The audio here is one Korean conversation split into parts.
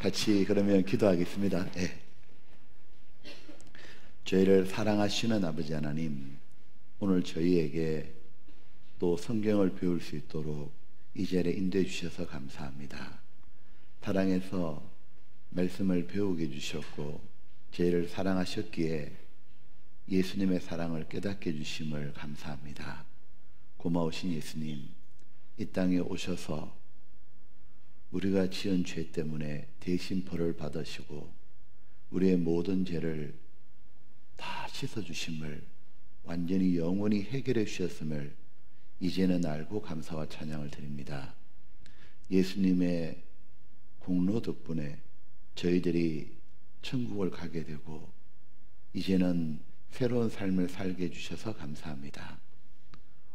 같이 그러면 기도하겠습니다. 예. 저희를 사랑하시는 아버지 하나님, 오늘 저희에게 또 성경을 배울 수 있도록 이 자리에 인도해 주셔서 감사합니다. 사랑해서 말씀을 배우게 해주셨고 저희를 사랑하셨기에 예수님의 사랑을 깨닫게 해주심을 감사합니다. 고마우신 예수님, 이 땅에 오셔서 우리가 지은 죄 때문에 대신 벌을 받으시고 우리의 모든 죄를 다 씻어주심을, 완전히 영원히 해결해 주셨음을 이제는 알고 감사와 찬양을 드립니다. 예수님의 공로 덕분에 저희들이 천국을 가게 되고 이제는 새로운 삶을 살게 해주셔서 감사합니다.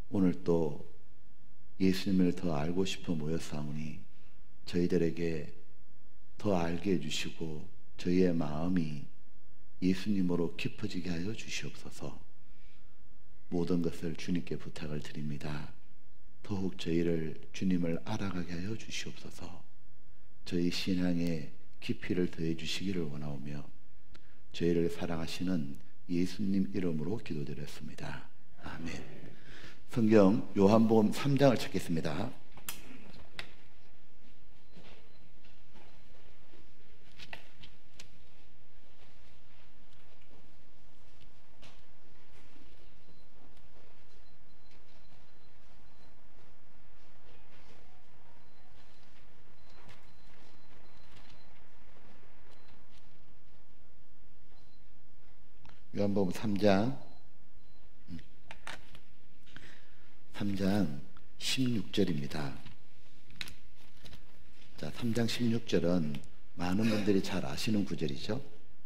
오늘 또 예수님을 더 알고 싶어 모였사오니 저희들에게 더 알게 해주시고 저희의 마음이 예수님으로 깊어지게 하여 주시옵소서. 모든 것을 주님께 부탁을 드립니다. 더욱 저희를 주님을 알아가게 하여 주시옵소서. 저희 신앙의 깊이를 더해 주시기를 원하오며 저희를 사랑하시는 예수님 이름으로 기도드렸습니다. 아멘. 성경 요한복음 3장을 찾겠습니다. 요한복음 3장 16절입니다. 자, 3장 16절은 많은 분들이 잘 아시는 구절이죠.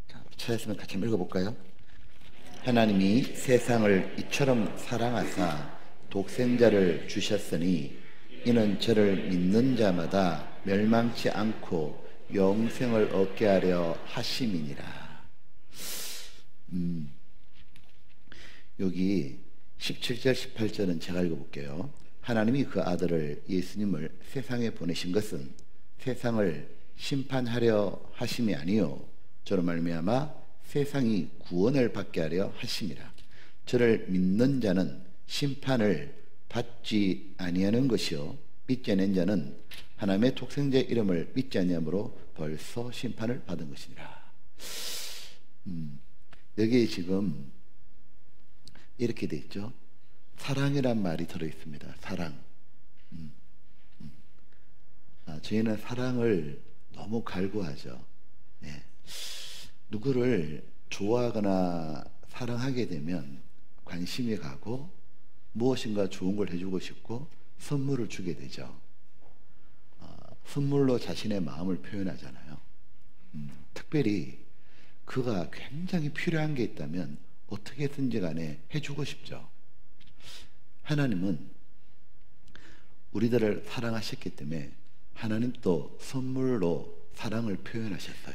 자, 찾았으면 같이 한번 읽어볼까요? 하나님이 세상을 이처럼 사랑하사 독생자를 주셨으니 이는 저를 믿는 자마다 멸망치 않고 영생을 얻게 하려 하심이니라. 여기 17절 18절은 제가 읽어볼게요. 하나님이 그 아들을 예수님을 세상에 보내신 것은 세상을 심판하려 하심이 아니요 저로 말미암아 세상이 구원을 받게 하려 하심이라. 저를 믿는 자는 심판을 받지 아니하는 것이요 믿지 않는 자는 하나님의 독생자의 이름을 믿지 아니함으로 벌써 심판을 받은 것이니라. 여기에 지금 이렇게 돼 있죠. 사랑이란 말이 들어있습니다. 사랑. 저희는 사랑을 너무 갈구하죠. 네. 누구를 좋아하거나 사랑하게 되면 관심이 가고 무엇인가 좋은 걸 해주고 싶고 선물을 주게 되죠. 선물로 자신의 마음을 표현하잖아요. 특별히 그가 굉장히 필요한 게 있다면 어떻게든지 간에 해주고 싶죠. 하나님은 우리들을 사랑하셨기 때문에 하나님도 선물로 사랑을 표현하셨어요.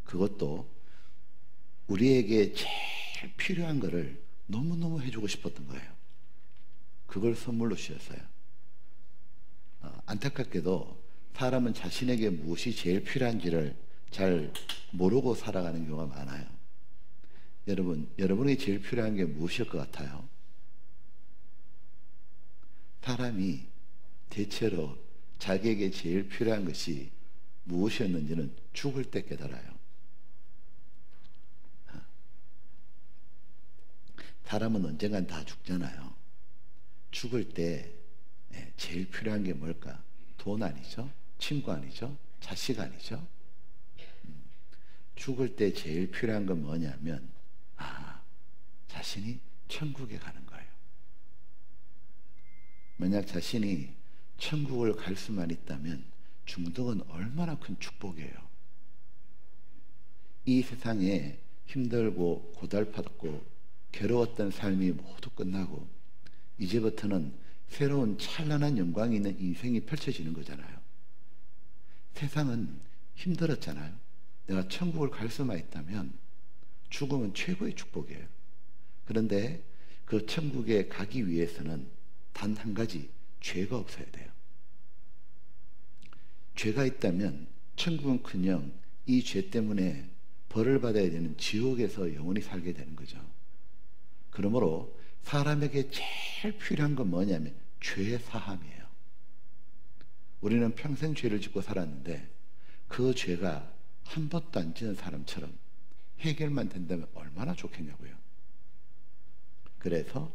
그것도 우리에게 제일 필요한 것을 너무너무 해주고 싶었던 거예요. 그걸 선물로 주셨어요. 안타깝게도 사람은 자신에게 무엇이 제일 필요한지를 잘 모르고 살아가는 경우가 많아요. 여러분이 제일 필요한 게 무엇일 것 같아요? 사람이 대체로 자기에게 제일 필요한 것이 무엇이었는지는 죽을 때 깨달아요. 사람은 언젠간 다 죽잖아요. 죽을 때 제일 필요한 게 뭘까? 돈 아니죠? 친구 아니죠? 자식 아니죠? 죽을 때 제일 필요한 건 뭐냐면 자신이 천국에 가는 거예요. 만약 자신이 천국을 갈 수만 있다면 중독은 얼마나 큰 축복이에요. 이 세상에 힘들고 고달팠고 괴로웠던 삶이 모두 끝나고 이제부터는 새로운 찬란한 영광이 있는 인생이 펼쳐지는 거잖아요. 세상은 힘들었잖아요. 내가 천국을 갈 수만 있다면 죽음은 최고의 축복이에요. 그런데 그 천국에 가기 위해서는 단 한 가지, 죄가 없어야 돼요. 죄가 있다면 천국은커녕 이 죄 때문에 벌을 받아야 되는 지옥에서 영원히 살게 되는 거죠. 그러므로 사람에게 제일 필요한 건 뭐냐면 죄 사함이에요. 우리는 평생 죄를 짓고 살았는데 그 죄가 한 번도 안 지은 사람처럼 해결만 된다면 얼마나 좋겠냐고요. 그래서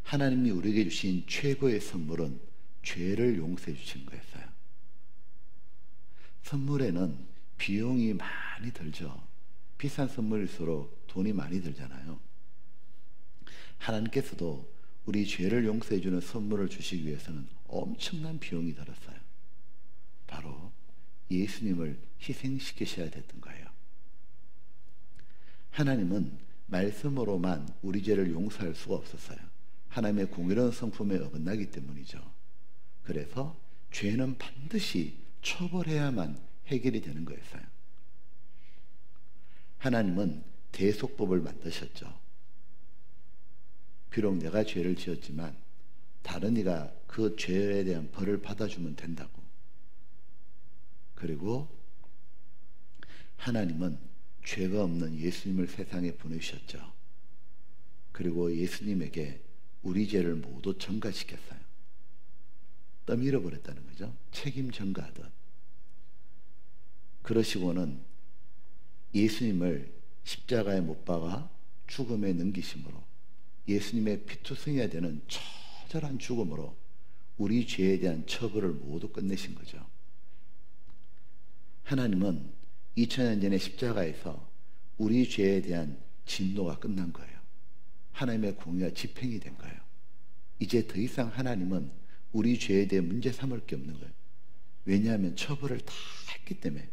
하나님이 우리에게 주신 최고의 선물은 죄를 용서해 주신 거였어요. 선물에는 비용이 많이 들죠. 비싼 선물일수록 돈이 많이 들잖아요. 하나님께서도 우리 죄를 용서해 주는 선물을 주시기 위해서는 엄청난 비용이 들었어요. 바로 예수님을 희생시키셔야 됐던 거예요. 하나님은 말씀으로만 우리 죄를 용서할 수가 없었어요. 하나님의 공의로운 성품에 어긋나기 때문이죠. 그래서 죄는 반드시 처벌해야만 해결이 되는 거였어요. 하나님은 대속법을 만드셨죠. 비록 내가 죄를 지었지만 다른 이가 그 죄에 대한 벌을 받아주면 된다고. 그리고 하나님은 죄가 없는 예수님을 세상에 보내주셨죠. 그리고 예수님에게 우리 죄를 모두 전가시켰어요. 떠밀어 버렸다는 거죠. 책임 전가하듯. 그러시고는 예수님을 십자가에 못 박아 죽음에 넘기심으로 예수님의 피투성이가 되는 처절한 죽음으로 우리 죄에 대한 처벌을 모두 끝내신 거죠. 하나님은 2000년 전에 십자가에서 우리 죄에 대한 진노가 끝난 거예요. 하나님의 공의가 집행이 된 거예요. 이제 더 이상 하나님은 우리 죄에 대해 문제 삼을 게 없는 거예요. 왜냐하면 처벌을 다 했기 때문에.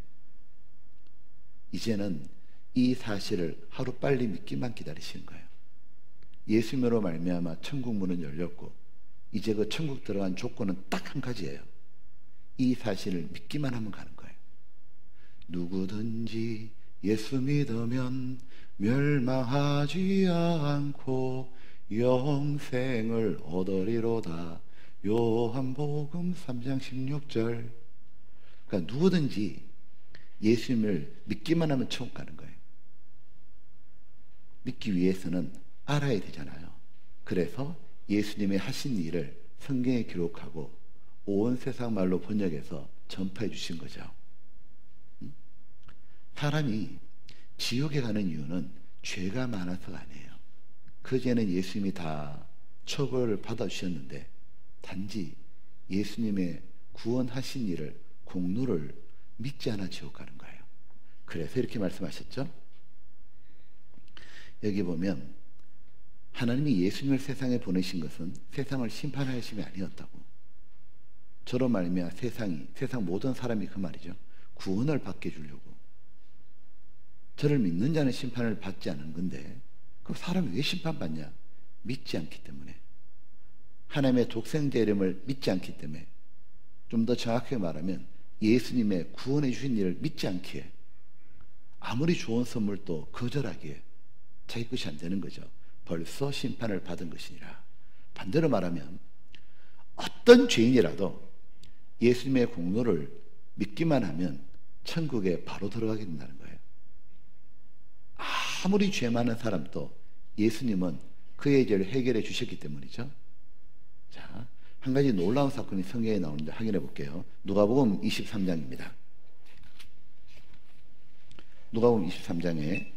이제는 이 사실을 하루빨리 믿기만 기다리시는 거예요. 예수님으로 말미암아 천국 문은 열렸고 이제 그 천국 들어간 조건은 딱 한 가지예요. 이 사실을 믿기만 하면 가는 거예요. 누구든지 예수 믿으면 멸망하지 않고 영생을 얻으리로다. 요한복음 3장 16절. 그러니까 누구든지 예수님을 믿기만 하면 천국 가는 거예요. 믿기 위해서는 알아야 되잖아요. 그래서 예수님의 하신 일을 성경에 기록하고 온 세상 말로 번역해서 전파해 주신 거죠. 사람이 지옥에 가는 이유는 죄가 많아서가 아니에요. 그 죄는 예수님이 다 처벌을 받아주셨는데 단지 예수님의 구원하신 일을 공로를 믿지 않아 지옥 가는 거예요. 그래서 이렇게 말씀하셨죠. 여기 보면 하나님이 예수님을 세상에 보내신 것은 세상을 심판하심이 아니었다고. 저로 말미암아 세상 모든 사람이 그 말이죠. 구원을 받게 해주려고. 저를 믿는 자는 심판을 받지 않은 건데 그럼 사람이 왜 심판받냐? 믿지 않기 때문에. 하나님의 독생자 이름을 믿지 않기 때문에. 좀 더 정확하게 말하면 예수님의 구원해 주신 일을 믿지 않기에 아무리 좋은 선물도 거절하기에 자기 것이 안 되는 거죠. 벌써 심판을 받은 것이니라. 반대로 말하면 어떤 죄인이라도 예수님의 공로를 믿기만 하면 천국에 바로 들어가게 된다는 거예요. 아무리 죄 많은 사람도 예수님은 그의 죄를 해결해 주셨기 때문이죠. 자, 한 가지 놀라운 사건이 성경에 나오는데 확인해 볼게요. 누가복음 23장입니다. 누가복음 23장에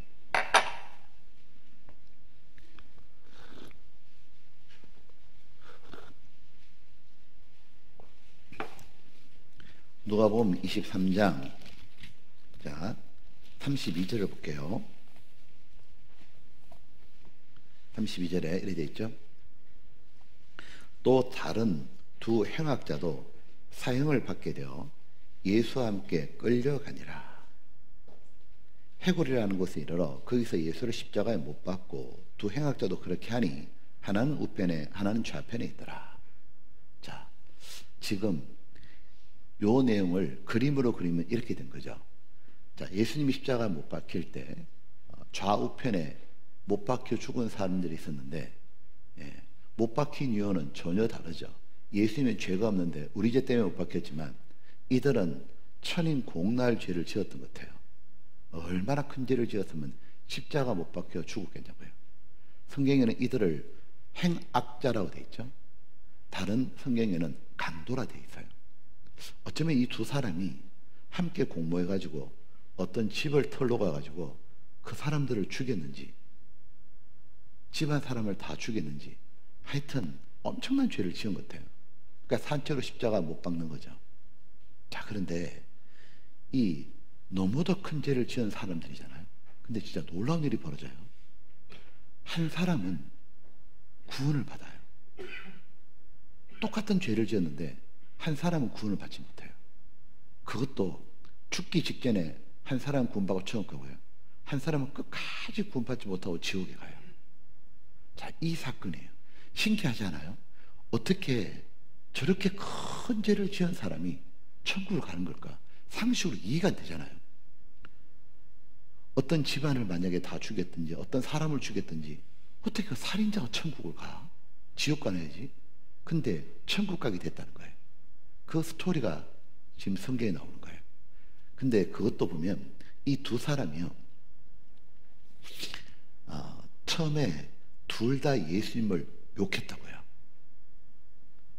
누가복음 23장 자 32절을 볼게요. 32절에 이렇게 되어 있죠. 또 다른 두 행악자도 사형을 받게 되어 예수와 함께 끌려가니라. 해골이라는 곳에 이르러 거기서 예수를 십자가에 못 박고 두 행악자도 그렇게 하니 하나는 우편에 하나는 좌편에 있더라. 자, 지금 요 내용을 그림으로 그리면 이렇게 된 거죠. 자, 예수님이 십자가에 못 박힐 때 좌우편에 못 박혀 죽은 사람들이 있었는데 못 박힌 이유는 전혀 다르죠. 예수님은 죄가 없는데 우리 죄 때문에 못 박혔지만 이들은 천인 공날 죄를 지었던 것 같아요. 얼마나 큰 죄를 지었으면 십자가 못 박혀 죽었겠냐고요. 성경에는 이들을 행악자라고 돼 있죠. 다른 성경에는 강도라 돼 있어요. 어쩌면 이 두 사람이 함께 공모해가지고 어떤 집을 털러 가가지고 그 사람들을 죽였는지, 집안 사람을 다 죽였는지, 하여튼 엄청난 죄를 지은 것 같아요. 그러니까 산채로 십자가 못 박는 거죠. 자, 그런데 이 너무도 큰 죄를 지은 사람들이잖아요. 근데 진짜 놀라운 일이 벌어져요. 한 사람은 구원을 받아요. 똑같은 죄를 지었는데 한 사람은 구원을 받지 못해요. 그것도 죽기 직전에 한 사람은 구원받고 천국 가고요, 한 사람은 끝까지 구원받지 못하고 지옥에 가요. 자, 이 사건이에요. 신기하지 않아요? 어떻게 저렇게 큰 죄를 지은 사람이 천국을 가는 걸까? 상식으로 이해가 안 되잖아요. 어떤 집안을 만약에 다 죽였든지 어떤 사람을 죽였든지 어떻게 그 살인자가 천국을 가? 지옥 가야지. 근데 천국 가게 됐다는 거예요. 그 스토리가 지금 성경에 나오는 거예요. 근데 그것도 보면 이 두 사람이요, 처음에 둘 다 예수님을 욕했다고요.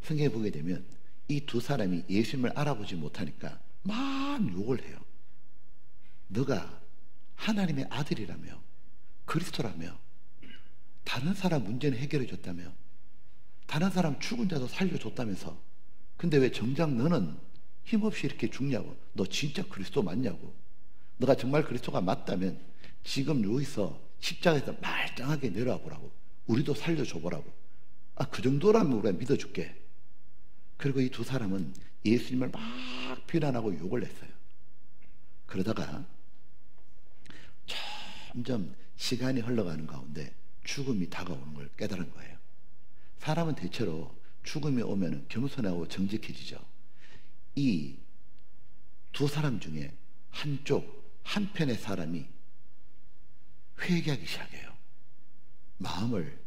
성경에 보게 되면 이 두 사람이 예수님을 알아보지 못하니까 막 욕을 해요. 너가 하나님의 아들이라며, 그리스도라며, 다른 사람 문제는 해결해 줬다며, 다른 사람 죽은 자도 살려줬다면서, 근데 왜 정작 너는 힘없이 이렇게 죽냐고. 너 진짜 그리스도 맞냐고. 너가 정말 그리스도가 맞다면 지금 여기서 십자가에서 말짱하게 내려와 보라고. 우리도 살려줘 보라고. 그 정도라면 우리가 믿어줄게. 그리고 이 두 사람은 예수님을 막 비난하고 욕을 했어요. 그러다가 점점 시간이 흘러가는 가운데 죽음이 다가오는 걸 깨달은 거예요. 사람은 대체로 죽음이 오면 겸손하고 정직해지죠. 이 두 사람 중에 한편의 사람이 회개하기 시작해요. 마음을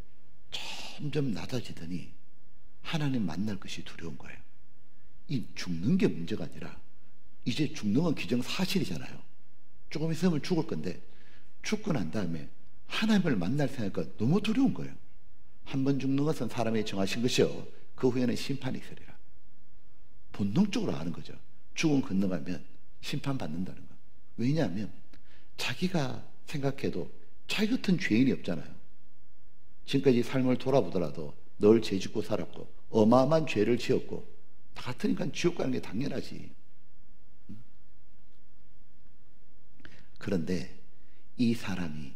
점점 낮아지더니 하나님 만날 것이 두려운 거예요. 이 죽는 게 문제가 아니라 이제 죽는 건 기정사실이잖아요. 조금 있으면 죽을 건데 죽고 난 다음에 하나님을 만날 생각이 너무 두려운 거예요. 한 번 죽는 것은 사람이 정하신 것이요, 그 후에는 심판이 있으리라. 본능적으로 아는 거죠. 죽음 건너가면 심판받는다는 거. 왜냐하면 자기가 생각해도 자기 같은 죄인이 없잖아요. 지금까지 삶을 돌아보더라도 늘 죄 짓고 살았고 어마어마한 죄를 지었고 다 같으니까 지옥 가는 게 당연하지. 그런데 이 사람이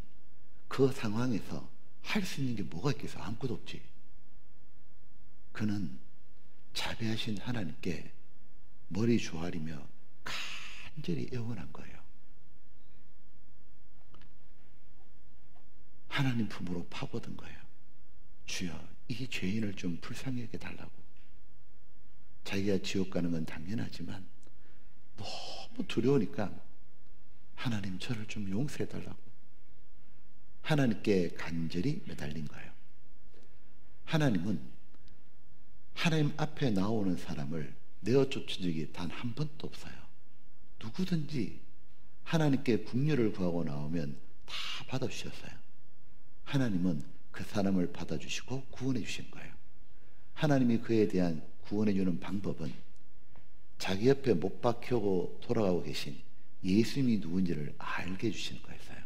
그 상황에서 할 수 있는 게 뭐가 있겠어? 아무것도 없지. 그는 자비하신 하나님께 머리 조아리며 간절히 애원한 거예요. 하나님 품으로 파고든 거예요. 주여, 이 죄인을 좀 불쌍히 여겨 달라고. 자기가 지옥 가는 건 당연하지만 너무 두려우니까 하나님 저를 좀 용서해 달라고 하나님께 간절히 매달린 거예요. 하나님은 하나님 앞에 나오는 사람을 내어 쫓은 적이 단 한 번도 없어요. 누구든지 하나님께 긍휼을 구하고 나오면 다 받아주셨어요. 하나님은 그 사람을 받아주시고 구원해 주신 거예요. 하나님이 그에 대한 구원해 주는 방법은 자기 옆에 못 박혀고 돌아가고 계신 예수님이 누군지를 알게 해주시는 거였어요.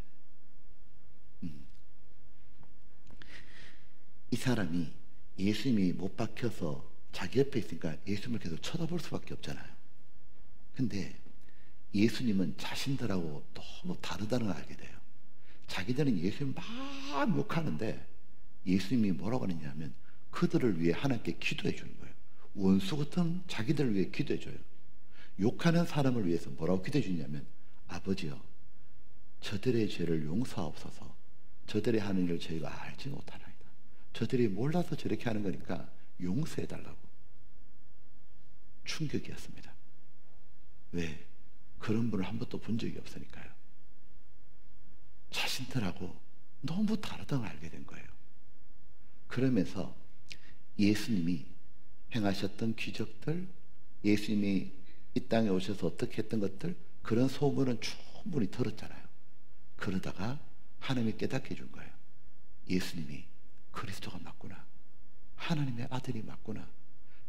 이 사람이 예수님이 못 박혀서 자기 옆에 있으니까 예수님을 계속 쳐다볼 수밖에 없잖아요. 근데 예수님은 자신들하고 너무 다르다는 걸 알게 돼요. 자기들은 예수님 막 욕하는데 예수님이 뭐라고 하느냐면 그들을 위해 하나님께 기도해 주는 거예요. 원수 같은 자기들을 위해 기도해 줘요. 욕하는 사람을 위해서 뭐라고 기도해 주냐면, 아버지여, 저들의 죄를 용서하옵소서. 저들이 하는 일을 저희가 알지 못하나이다. 저들이 몰라서 저렇게 하는 거니까 용서해 달라고. 충격이었습니다. 왜? 그런 분을 한 번도 본 적이 없으니까요. 자신들하고 너무 다르다는 걸 알게 된 거예요. 그러면서 예수님이 행하셨던 기적들, 예수님이 이 땅에 오셔서 어떻게 했던 것들, 그런 소문은 충분히 들었잖아요. 그러다가 하나님이 깨닫게 해준 거예요. 예수님이 그리스도가 맞구나, 하나님의 아들이 맞구나.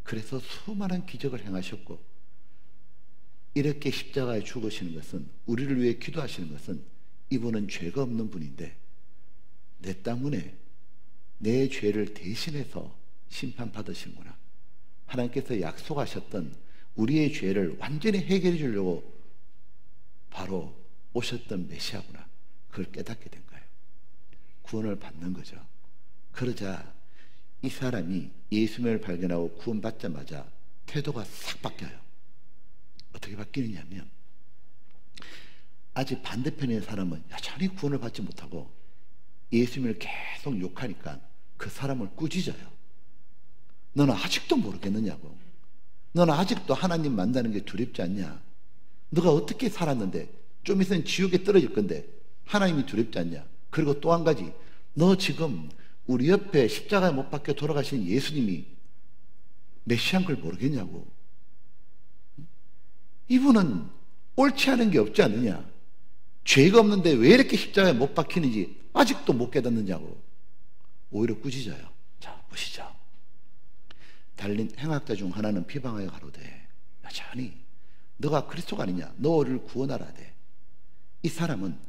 그래서 수많은 기적을 행하셨고, 이렇게 십자가에 죽으시는 것은, 우리를 위해 기도하시는 것은, 이분은 죄가 없는 분인데 내 때문에 내 죄를 대신해서 심판받으시는구나, 하나님께서 약속하셨던 우리의 죄를 완전히 해결해 주려고 바로 오셨던 메시아구나, 그걸 깨닫게 된 거예요. 구원을 받는 거죠. 그러자 이 사람이 예수님을 발견하고 구원받자마자 태도가 싹 바뀌어요. 어떻게 바뀌느냐면, 아직 반대편의 사람은 여전히 구원을 받지 못하고 예수님을 계속 욕하니까 그 사람을 꾸짖어요. 너는 아직도 모르겠느냐고, 너는 아직도 하나님 만나는 게 두렵지 않냐, 너가 어떻게 살았는데 좀 있으면 지옥에 떨어질 건데 하나님이 두렵지 않냐. 그리고 또 한 가지, 너 지금 우리 옆에 십자가에 못 박혀 돌아가신 예수님이 메시아인 걸 모르겠냐고, 이분은 옳지 않은 게 없지 않느냐, 죄가 없는데 왜 이렇게 십자가에 못 박히는지 아직도 못 깨닫느냐고 오히려 꾸짖어요. 자, 보시죠. 달린 행악자 중 하나는 비방하여 가로되 여전히 너가 그리스도가 아니냐, 너를 구원하라 하되. 이 사람은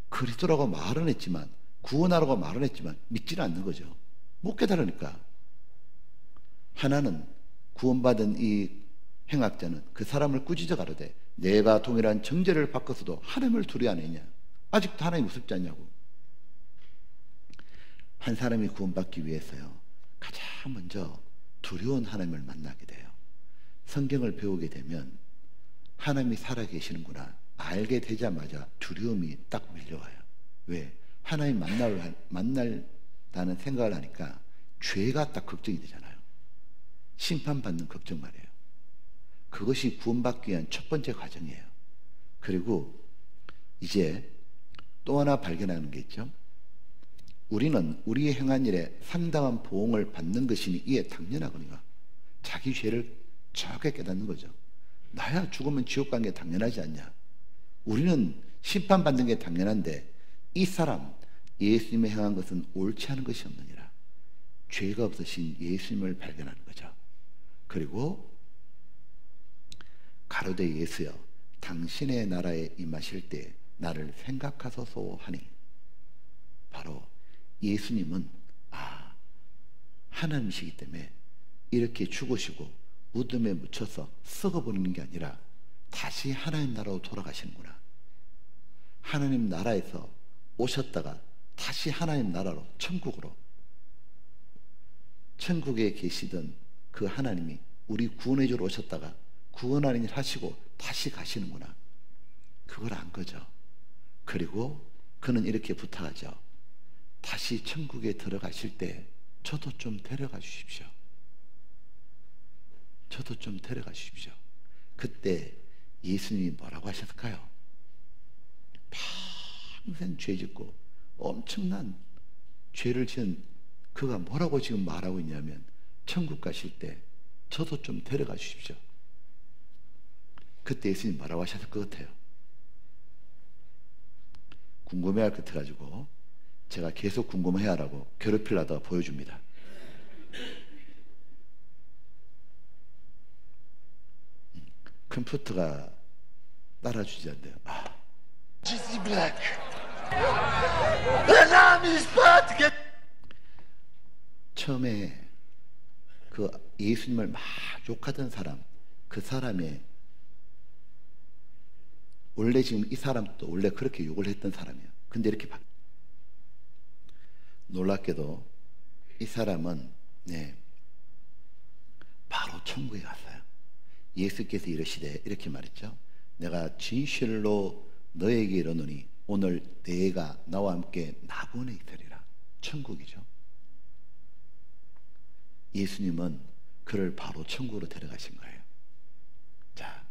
그리스도라고 말은 했지만, 구원하라고 말은 했지만 믿지는 않는 거죠. 못 깨달으니까. 하나는, 구원받은 이 행악자는 그 사람을 꾸짖어 가로되 내가 동일한 정죄를 받고서도 하나님을 두려워하느냐, 아직도 하나님 무섭지 않냐고. 한 사람이 구원받기 위해서요, 가장 먼저 두려운 하나님을 만나게 돼요. 성경을 배우게 되면 하나님이 살아계시는구나 알게 되자마자 두려움이 딱 밀려와요. 왜? 하나님 만날다는 생각을 하니까 죄가 딱 걱정이 되잖아요. 심판받는 걱정 말이에요. 그것이 구원받기 위한 첫 번째 과정이에요. 그리고 이제 또 하나 발견하는 게 있죠. 우리는 우리의 행한 일에 상당한 보응을 받는 것이니 이에 당연하거니와. 자기 죄를 정확하게 깨닫는 거죠. 나야 죽으면 지옥 가는 게 당연하지 않냐. 우리는 심판받는 게 당연한데 이 사람 예수님의 행한 것은 옳지 않은 것이 없느니라. 죄가 없으신 예수님을 발견하는 거죠. 그리고 가로되 예수여 당신의 나라에 임하실 때 나를 생각하소서 하니, 바로 예수님은 하나님이시기 때문에 이렇게 죽으시고 무덤에 묻혀서 썩어버리는 게 아니라 다시 하나님 나라로 돌아가시는구나. 하나님 나라에서 오셨다가 다시 하나님 나라로, 천국으로, 천국에 계시던 그 하나님이 우리 구원해 주러 오셨다가 구원하는 일 하시고 다시 가시는구나. 그걸 안 거죠. 그리고 그는 이렇게 부탁하죠. 다시 천국에 들어가실 때 저도 좀 데려가 주십시오. 저도 좀 데려가 주십시오. 그때 예수님이 뭐라고 하셨을까요? 평생 죄 짓고 엄청난 죄를 지은 그가 뭐라고 지금 말하고 있냐면, 천국 가실 때 저도 좀 데려가 주십시오. 그때 예수님 뭐라고 하셨을 것 같아요? 궁금해할 것 같아가지고 제가 계속 궁금해하라고 괴롭히려다가 보여줍니다. 컴퓨터가 따라주지 않네요. 처음에 그 예수님을 막 욕하던 사람, 그 사람의 원래 지금 이 사람도 원래 그렇게 욕을 했던 사람이에요. 근데 이렇게 놀랍게도 이 사람은 바로 천국에 갔어요. 예수께서 이르시되 이렇게 말했죠. 내가 진실로 너에게 이르노니 오늘 내가 나와 함께 낙원에 있으리라. 천국이죠. 예수님은 그를 바로 천국으로 데려가신 거예요. 자,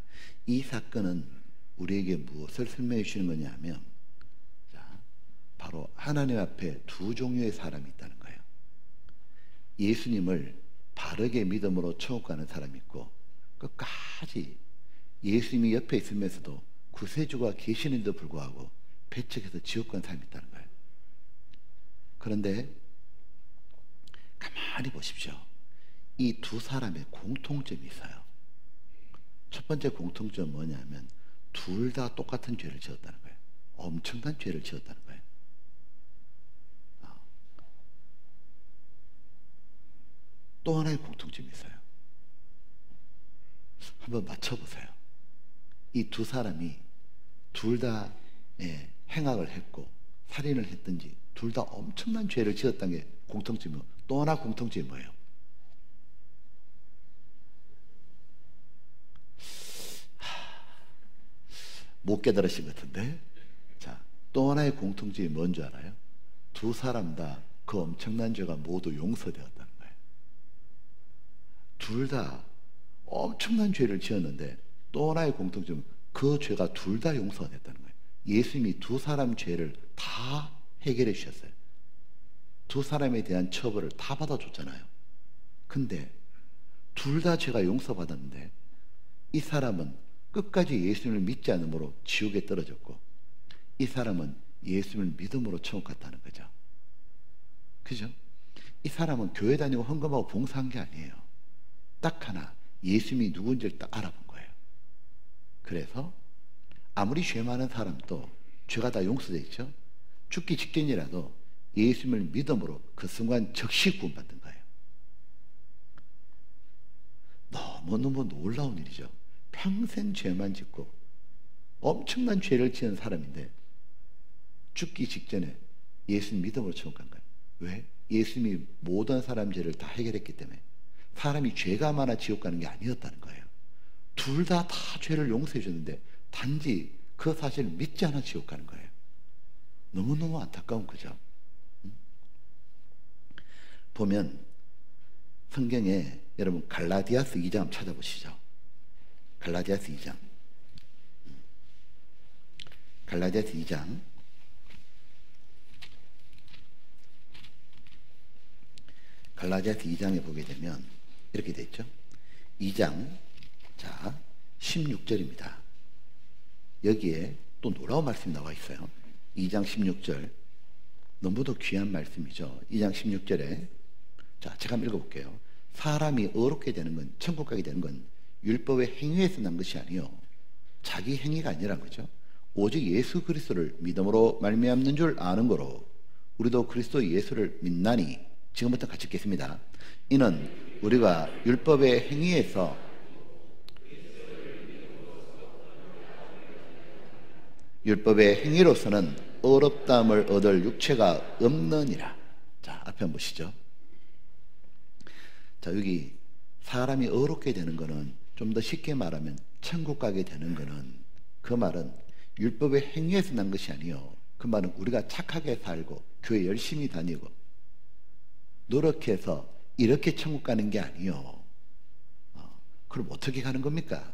이 사건은 우리에게 무엇을 설명해 주시는 거냐 하면, 자, 바로 하나님 앞에 두 종류의 사람이 있다는 거예요. 예수님을 바르게 믿음으로 천국 가는 사람이 있고, 끝까지 예수님이 옆에 있으면서도 구세주가 계시는데도 불구하고 배척해서 지옥 간 사람이 있다는 거예요. 그런데 가만히 보십시오. 이 두 사람의 공통점이 있어요. 첫 번째 공통점은 뭐냐면 둘 다 똑같은 죄를 지었다는 거예요. 엄청난 죄를 지었다는 거예요. 또 하나의 공통점이 있어요. 한번 맞춰보세요. 이 두 사람이 둘 다 행악을 했고 살인을 했든지 둘 다 엄청난 죄를 지었다는 게 공통점이고, 또 하나 공통점이 뭐예요? 못 깨달으신 것 같은데? 자, 또 하나의 공통점이 뭔지 알아요? 두 사람 다 그 엄청난 죄가 모두 용서되었다는 거예요. 둘 다 엄청난 죄를 지었는데 또 하나의 공통점은 그 죄가 둘 다 용서가 됐다는 거예요. 예수님이 두 사람 죄를 다 해결해 주셨어요. 두 사람에 대한 처벌을 다 받아줬잖아요. 근데 둘 다 죄가 용서받았는데 이 사람은 끝까지 예수님을 믿지 않으므로 지옥에 떨어졌고, 이 사람은 예수님을 믿음으로 천국 갔다는 거죠. 그죠? 이 사람은 교회 다니고 헌금하고 봉사한 게 아니에요. 딱 하나, 예수님이 누군지를 딱 알아본 거예요. 그래서 아무리 죄 많은 사람도 죄가 다 용서되어 있죠. 죽기 직전이라도 예수님을 믿음으로 그 순간 즉시 구원받는 거예요. 너무너무 놀라운 일이죠. 평생 죄만 짓고 엄청난 죄를 지은 사람인데 죽기 직전에 예수님 믿음으로 천국 간 거예요. 왜? 예수님이 모든 사람 죄를 다 해결했기 때문에. 사람이 죄가 많아 지옥 가는 게 아니었다는 거예요. 둘 다 죄를 용서해 줬는데 단지 그 사실을 믿지 않아 지옥 가는 거예요. 너무너무 안타까운 거죠. 보면 성경에 여러분 갈라디아서 2장 한번 찾아보시죠. 갈라디아서 2장. 갈라디아서 2장. 갈라디아서 2장에 보게 되면 이렇게 돼 있죠. 2장 자 16절입니다. 여기에 또 놀라운 말씀이 나와 있어요. 2장 16절. 너무도 귀한 말씀이죠. 2장 16절에 자 제가 한번 읽어볼게요. 사람이 어렵게 되는 건, 천국 가게 되는 건 율법의 행위에서 난 것이 아니요 자기 행위가 아니란 거죠. 오직 예수 그리스도를 믿음으로 말미암는 줄 아는 거로 우리도 그리스도 예수를 믿나니. 지금부터 같이 읽겠습니다. 이는 우리가 율법의 행위에서 율법의 행위로서는 어렵다함을 얻을 육체가 없느니라. 자, 앞에 한번 보시죠. 자, 여기 사람이 어렵게 되는 거는 좀 더 쉽게 말하면 천국 가게 되는 거는 그 말은 율법의 행위에서 난 것이 아니요. 그 말은 우리가 착하게 살고 교회 열심히 다니고 노력해서 이렇게 천국 가는 게 아니요. 그럼 어떻게 가는 겁니까?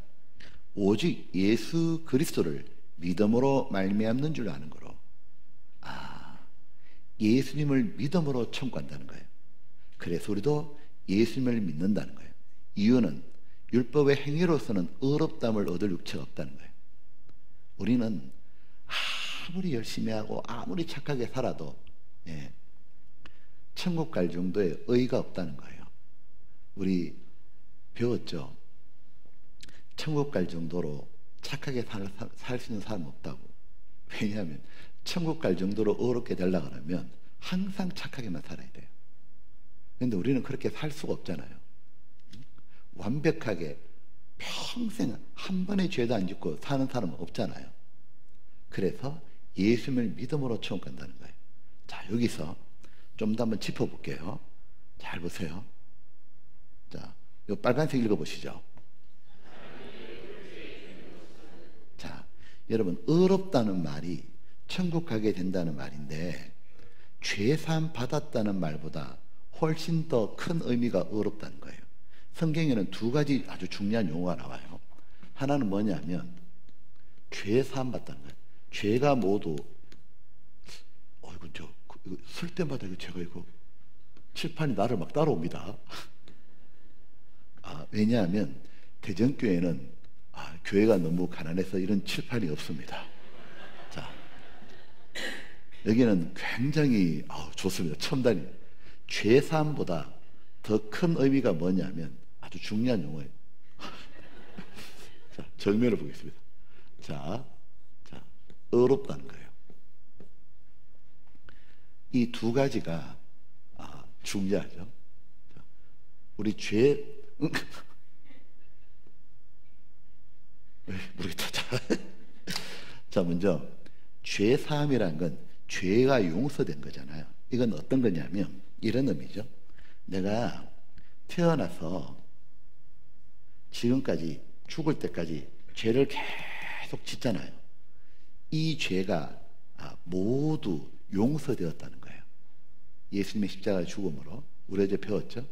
오직 예수 그리스도를 믿음으로 말미암는 줄 아는 거로. 예수님을 믿음으로 천국 간다는 거예요. 그래서 우리도 예수님을 믿는다는 거예요. 이유는 율법의 행위로서는 어렵담을 얻을 육체가 없다는 거예요. 우리는 아무리 열심히 하고 아무리 착하게 살아도 천국 갈 정도의 의의가 없다는 거예요. 우리 배웠죠. 천국 갈 정도로 착하게 살 수 있는 사람은 없다고. 왜냐하면 천국 갈 정도로 어렵게 되려고 하면 항상 착하게만 살아야 돼요. 그런데 우리는 그렇게 살 수가 없잖아요. 완벽하게 평생 한 번의 죄도 안 짓고 사는 사람은 없잖아요. 그래서 예수님을 믿음으로 천국 간다는 거예요. 자, 여기서 좀 더 한번 짚어볼게요. 잘 보세요. 자, 이 빨간색 읽어보시죠. 자, 여러분 어렵다는 말이 천국 가게 된다는 말인데 죄사함 받았다는 말보다 훨씬 더 큰 의미가 어렵다는 거예요. 성경에는 두 가지 아주 중요한 용어가 나와요. 하나는 뭐냐면 죄사함 받다는 거예요. 죄가 모두 이거 쓸 때마다 제가 이거 칠판이 나를 막 따라옵니다. 왜냐하면 대전교회는 교회가 너무 가난해서 이런 칠판이 없습니다. 자, 여기는 굉장히 좋습니다. 첨단이. 죄사함보다 더 큰 의미가 뭐냐면 아주 중요한 용어예요. 자, 정면을 보겠습니다. 자, 의롭다는 거예요. 이 두 가지가 중요하죠. 자, 우리 모르겠다. 자, 먼저 죄 사함이란 건 죄가 용서된 거잖아요. 이건 어떤 거냐면 이런 의미죠. 내가 태어나서 지금까지 죽을 때까지 죄를 계속 짓잖아요. 이 죄가 모두 용서되었다는 거예요. 예수님의 십자가 죽음으로 우리 어제 배웠죠.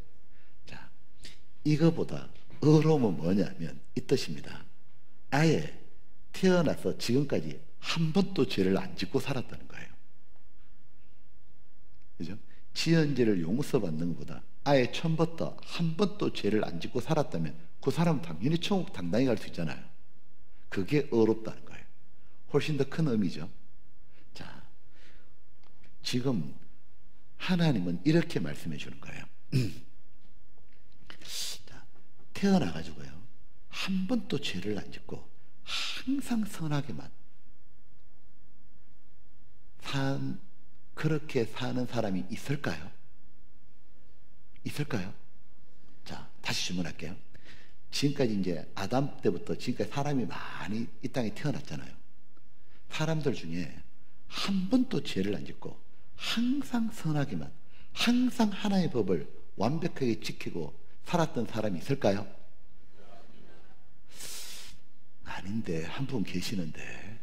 자, 이거보다 의로움은 뭐냐면 이 뜻입니다. 아예 태어나서 지금까지 한 번도 죄를 안 짓고 살았다는 거예요. 그죠? 지은 죄를 용서받는 것보다 아예 처음부터 한 번도 죄를 안 짓고 살았다면 그 사람은 당연히 천국 당당히 갈 수 있잖아요. 그게 의롭다는 거예요. 훨씬 더 큰 의미죠. 자, 지금 하나님은 이렇게 말씀해 주는 거예요. 자, 태어나가지고요 한 번도 죄를 안 짓고 항상 선하게만 그렇게 사는 사람이 있을까요? 있을까요? 자, 다시 질문할게요. 지금까지 이제 아담 때부터 지금까지 사람이 많이 이 땅에 태어났잖아요. 사람들 중에 한 번도 죄를 안 짓고 항상 선하게만, 항상 하나의 법을 완벽하게 지키고 살았던 사람이 있을까요? 아닌데, 한 분 계시는데.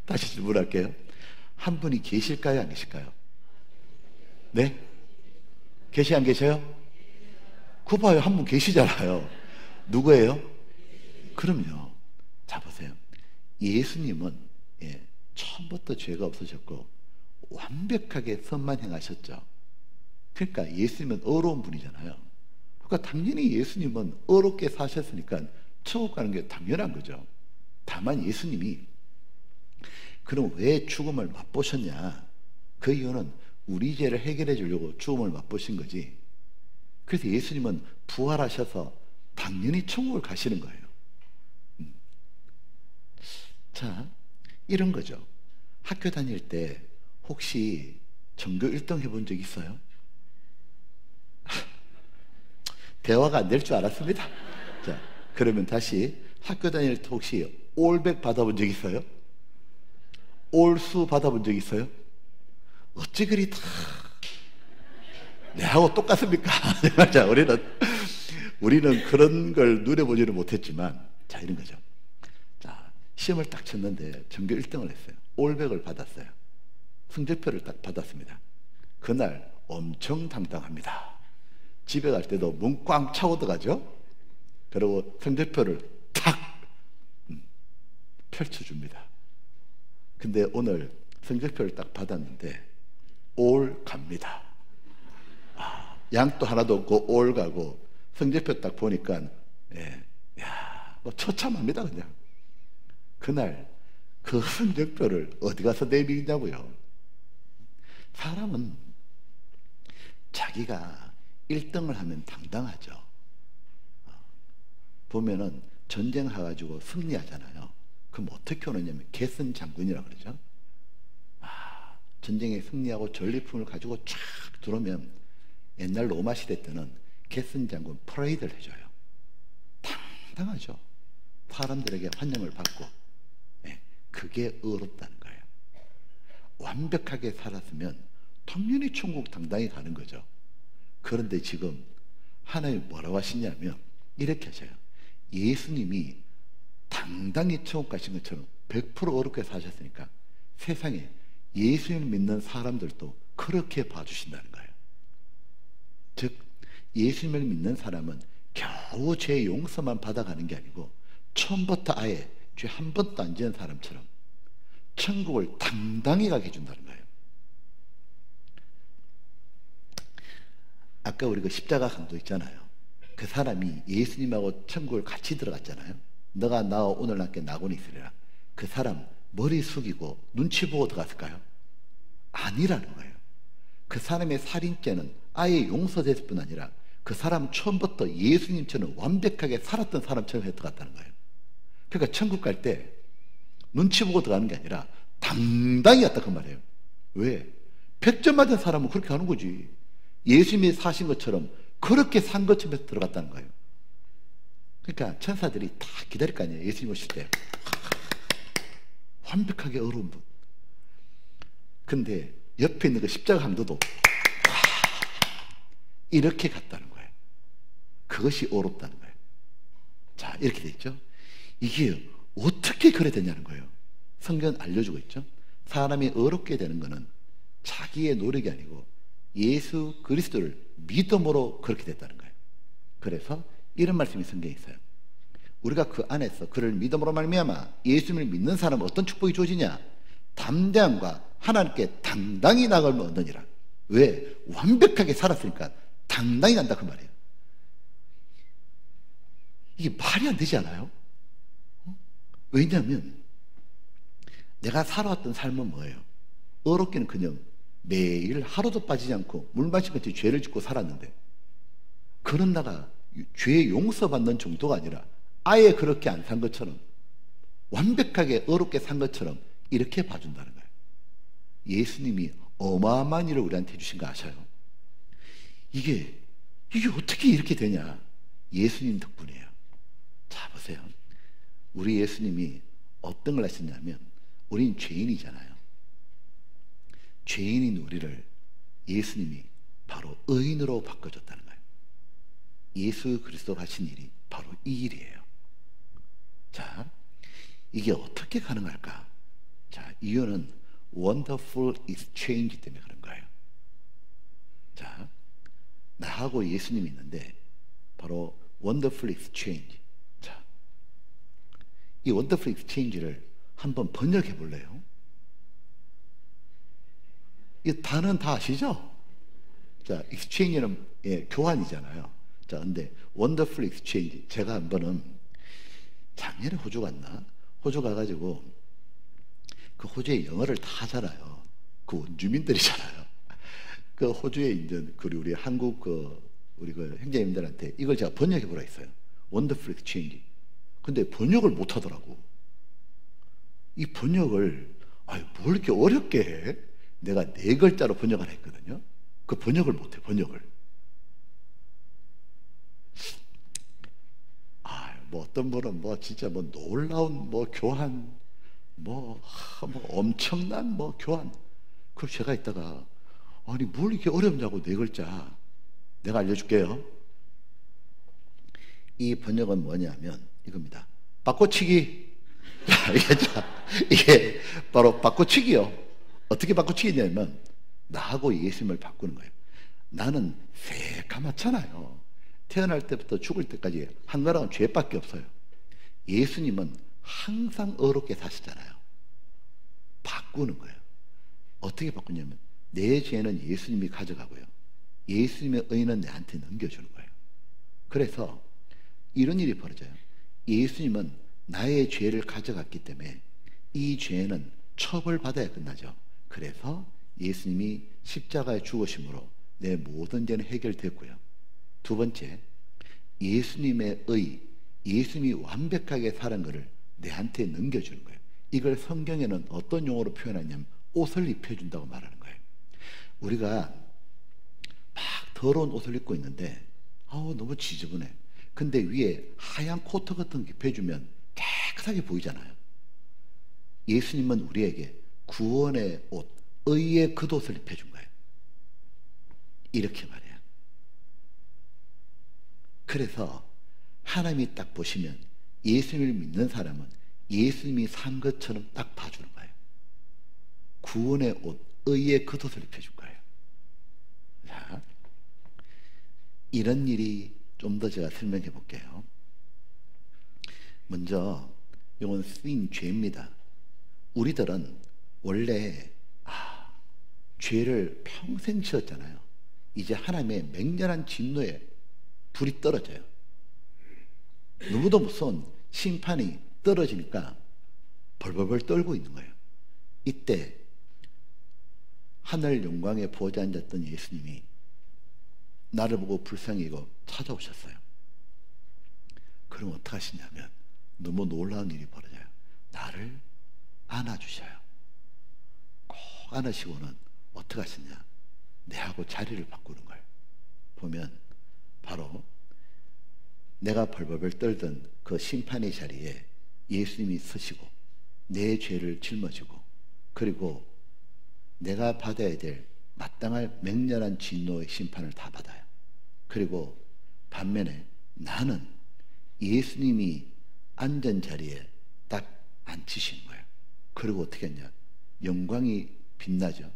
다시 질문할게요. 한 분이 계실까요? 안 계실까요? 네? 계시 안 계셔요? 그거 봐요. 한 분 계시잖아요. 누구예요? 그럼요. 자, 보세요. 예수님은 처음부터 죄가 없으셨고 완벽하게 선만 행하셨죠. 그러니까 예수님은 의로운 분이잖아요. 그러니까 당연히 예수님은 의롭게 사셨으니까 천국 가는 게 당연한 거죠. 다만 예수님이 그럼 왜 죽음을 맛보셨냐? 그 이유는 우리 죄를 해결해 주려고 죽음을 맛보신 거지. 그래서 예수님은 부활하셔서 당연히 천국을 가시는 거예요. 자, 이런 거죠. 학교 다닐 때 혹시 전교 1등 해본 적 있어요? 대화가 안 될 줄 알았습니다. 자, 그러면 다시 학교 다닐 때 혹시 올백 받아본 적 있어요? 올수 받아본 적 있어요? 어찌 그리 다 내하고 똑같습니까? 자, 우리는 그런 걸 누려보지는 못했지만, 자, 이런 거죠. 자, 시험을 딱 쳤는데 전교 1등을 했어요. 올백을 받았어요. 성적표를 딱 받았습니다. 그날 엄청 당당합니다. 집에 갈 때도 문 꽝 차고 들어가죠. 그리고 성적표를 탁 펼쳐줍니다. 근데 오늘 성적표를 딱 받았는데 올 갑니다. 양도 하나도 없고 올 가고 성적표 딱 보니까 뭐 처참합니다. 그냥 그날 그 성적표를 어디 가서 내밀냐고요. 사람은 자기가 1등을 하면 당당하죠. 보면은 전쟁해가지고 승리하잖아요. 그럼 어떻게 오느냐면 개선 장군이라고 그러죠. 전쟁에 승리하고 전리품을 가지고 쫙 들어오면 옛날 로마 시대 때는 개선 장군 퍼레이드를 해줘요. 당당하죠. 사람들에게 환영을 받고. 그게 의롭다는 거예요. 완벽하게 살았으면 당연히 천국 당당히 가는 거죠. 그런데 지금 하나님이 뭐라고 하시냐면 이렇게 하셔요. 예수님이 당당히 천국 가신 것처럼 100% 어렵게 사셨으니까 세상에 예수님을 믿는 사람들도 그렇게 봐주신다는 거예요. 즉 예수님을 믿는 사람은 겨우 죄 용서만 받아가는 게 아니고 처음부터 아예 죄 한 번도 안 지은 사람처럼 천국을 당당히 가게 해준다는 거예요. 아까 우리 그 십자가 강도 있잖아요. 그 사람이 예수님하고 천국을 같이 들어갔잖아요. 너가 나와 오늘 함께 낙원에 있으리라. 그 사람 머리 숙이고 눈치 보고 들어갔을까요? 아니라는 거예요. 그 사람의 살인죄는 아예 용서됐을 뿐 아니라 그 사람 처음부터 예수님처럼 완벽하게 살았던 사람처럼 해 들어갔다는 거예요. 그러니까 천국 갈 때 눈치 보고 들어가는 게 아니라 당당히 갔다 그 말이에요. 왜? 100점 맞은 사람은 그렇게 하는 거지. 예수님이 사신 것처럼 그렇게 산 것처럼 해서 들어갔다는 거예요. 그러니까 천사들이 다 기다릴 거 아니에요. 예수님 오실 때 완벽하게 어려운 분. 근데 옆에 있는 그 십자가 함도도 이렇게 갔다는 거예요. 그것이 어렵다는 거예요. 자, 이렇게 돼 있죠. 이게 어떻게 그래 되냐는 거예요. 성경은 알려주고 있죠. 사람이 어렵게 되는 것은 자기의 노력이 아니고 예수 그리스도를 믿음으로 그렇게 됐다는 거예요. 그래서 이런 말씀이 성경에 있어요. 우리가 그 안에서 그를 믿음으로 말미암아 예수님을 믿는 사람은 어떤 축복이 주어지냐? 담대함과 하나님께 당당히 나아가면 얻느니라. 왜? 완벽하게 살았으니까 당당히 간다 그 말이에요. 이게 말이 안 되지 않아요? 왜냐하면 내가 살아왔던 삶은 뭐예요? 어렵게는 그냥 매일 하루도 빠지지 않고 물 마시같이 죄를 짓고 살았는데, 그런 나가 죄 용서받는 정도가 아니라 아예 그렇게 안 산 것처럼, 완벽하게 어렵게 산 것처럼 이렇게 봐준다는 거예요. 예수님이 어마어마한 일을 우리한테 해주신 거 아셔요? 이게 어떻게 이렇게 되냐? 예수님 덕분이에요. 자, 보세요. 우리 예수님이 어떤 걸 하셨냐면, 우린 죄인이잖아요. 죄인인 우리를 예수님이 바로 의인으로 바꿔줬다는 거예요. 예수 그리스도가 하신 일이 바로 이 일이에요. 자, 이게 어떻게 가능할까? 자, 이유는 wonderful exchange 때문에 그런 거예요. 자, 나하고 예수님이 있는데 바로 wonderful exchange. 자, 이 wonderful exchange를 한번 번역해 볼래요? 이 단어는 다 아시죠? 자, exchange는 교환이잖아요. 자, 근데 wonderful exchange, 제가 한 번은 작년에 호주 갔나? 호주 가가지고 그 호주의 영어를 다 잘아요. 그 원주민들이잖아요. 그 호주에 이제 우리 한국 우리 형제님들한테 이걸 제가 번역해 보라 했어요. wonderful exchange. 근데 번역을 못 하더라고. 이 번역을 뭘 이렇게 어렵게 해? 내가 4글자로 번역을 했거든요. 그 번역을 못해, 번역을. 뭐 어떤 분은 진짜 놀라운 교환, 엄청난 교환. 그럼 제가 있다가, 뭘 이렇게 어렵냐고 4글자. 내가 알려줄게요. 이 번역은 뭐냐면 이겁니다. 바꿔치기. 이게 바로 바꿔치기요. 어떻게 바꿔치기냐면, 나하고 예수님을 바꾸는 거예요. 나는 새까맣잖아요. 태어날 때부터 죽을 때까지 한 거랑은 죄밖에 없어요. 예수님은 항상 어렵게 사시잖아요. 바꾸는 거예요. 어떻게 바꾸냐면, 내 죄는 예수님이 가져가고요, 예수님의 의는 내한테 넘겨주는 거예요. 그래서 이런 일이 벌어져요. 예수님은 나의 죄를 가져갔기 때문에 이 죄는 처벌받아야 끝나죠. 그래서 예수님이 십자가에 죽으심으로 내 모든 죄는 해결됐고요. 두 번째, 예수님의 의, 예수님이 완벽하게 살은 것을 내한테 넘겨주는 거예요. 이걸 성경에는 어떤 용어로 표현하냐면 옷을 입혀준다고 말하는 거예요. 우리가 막 더러운 옷을 입고 있는데 너무 지저분해. 근데 위에 하얀 코트 같은 거 입혀주면 깨끗하게 보이잖아요. 예수님은 우리에게 구원의 옷, 의의 겉옷을 입혀준 거예요. 이렇게 말해요. 그래서 하나님이 딱 보시면 예수님을 믿는 사람은 예수님이 산 것처럼 딱 봐주는 거예요. 구원의 옷, 의의 겉옷을 입혀준 거예요. 자, 이런 일이 좀 더 제가 설명해 볼게요. 먼저 이건 sin, 죄입니다. 우리들은 원래 죄를 평생 지었잖아요. 이제 하나님의 맹렬한 진노에 불이 떨어져요. 너무도 무서운 심판이 떨어지니까 벌벌벌 떨고 있는 거예요. 이때 하늘 영광에 보좌에 앉았던 예수님이 나를 보고 불쌍히 여기고 찾아오셨어요. 그럼 어떻게 하시냐면 너무 놀라운 일이 벌어져요. 나를 안아주셔요. 꼭 안으시고는 어떻게 하시냐, 내하고 자리를 바꾸는 걸 보면 바로 내가 벌벌벌 떨던 그 심판의 자리에 예수님이 서시고 내 죄를 짊어지고 그리고 내가 받아야 될 마땅할 맹렬한 진노의 심판을 다 받아요. 그리고 반면에 나는 예수님이 앉은 자리에 딱 앉히신 거예요. 그리고 어떻게 했냐, 영광이 빛나죠.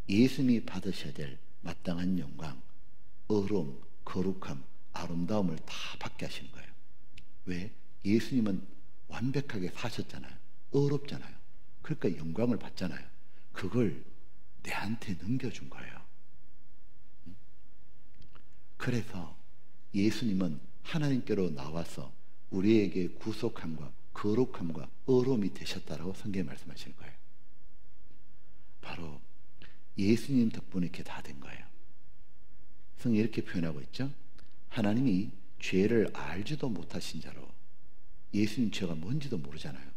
예수님이 받으셔야 될 마땅한 영광, 의로움, 거룩함, 아름다움을 다 받게 하시는 거예요. 왜? 예수님은 완벽하게 사셨잖아요. 의롭잖아요. 그러니까 영광을 받잖아요. 그걸 내한테 넘겨준 거예요. 그래서 예수님은 하나님께로 나와서 우리에게 구속함과 거룩함과 의로움이 되셨다라고 성경에 말씀하시는 거예요. 바로 예수님 덕분에 이렇게 다 된 거예요. 성경이 이렇게 표현하고 있죠. 하나님이 죄를 알지도 못하신 자로, 예수님 죄가 뭔지도 모르잖아요.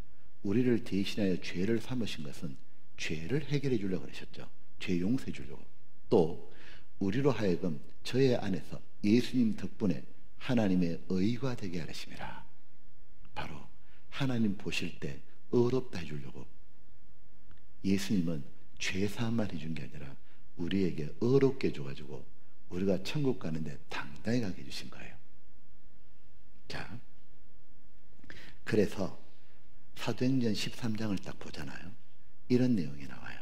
우리를 대신하여 죄를 삼으신 것은 죄를 해결해 주려고 그러셨죠. 죄 용서해 주려고. 또 우리로 하여금 저의 안에서 예수님 덕분에 하나님의 의가 되게 하심이라. 바로 하나님 보실 때 의롭다 해주려고 예수님은 죄사함만 해준 게 아니라 우리에게 의롭게 해줘가지고 우리가 천국 가는데 당당히 가게 해주신 거예요. 자, 그래서 사도행전 13장을 딱 보잖아요. 이런 내용이 나와요.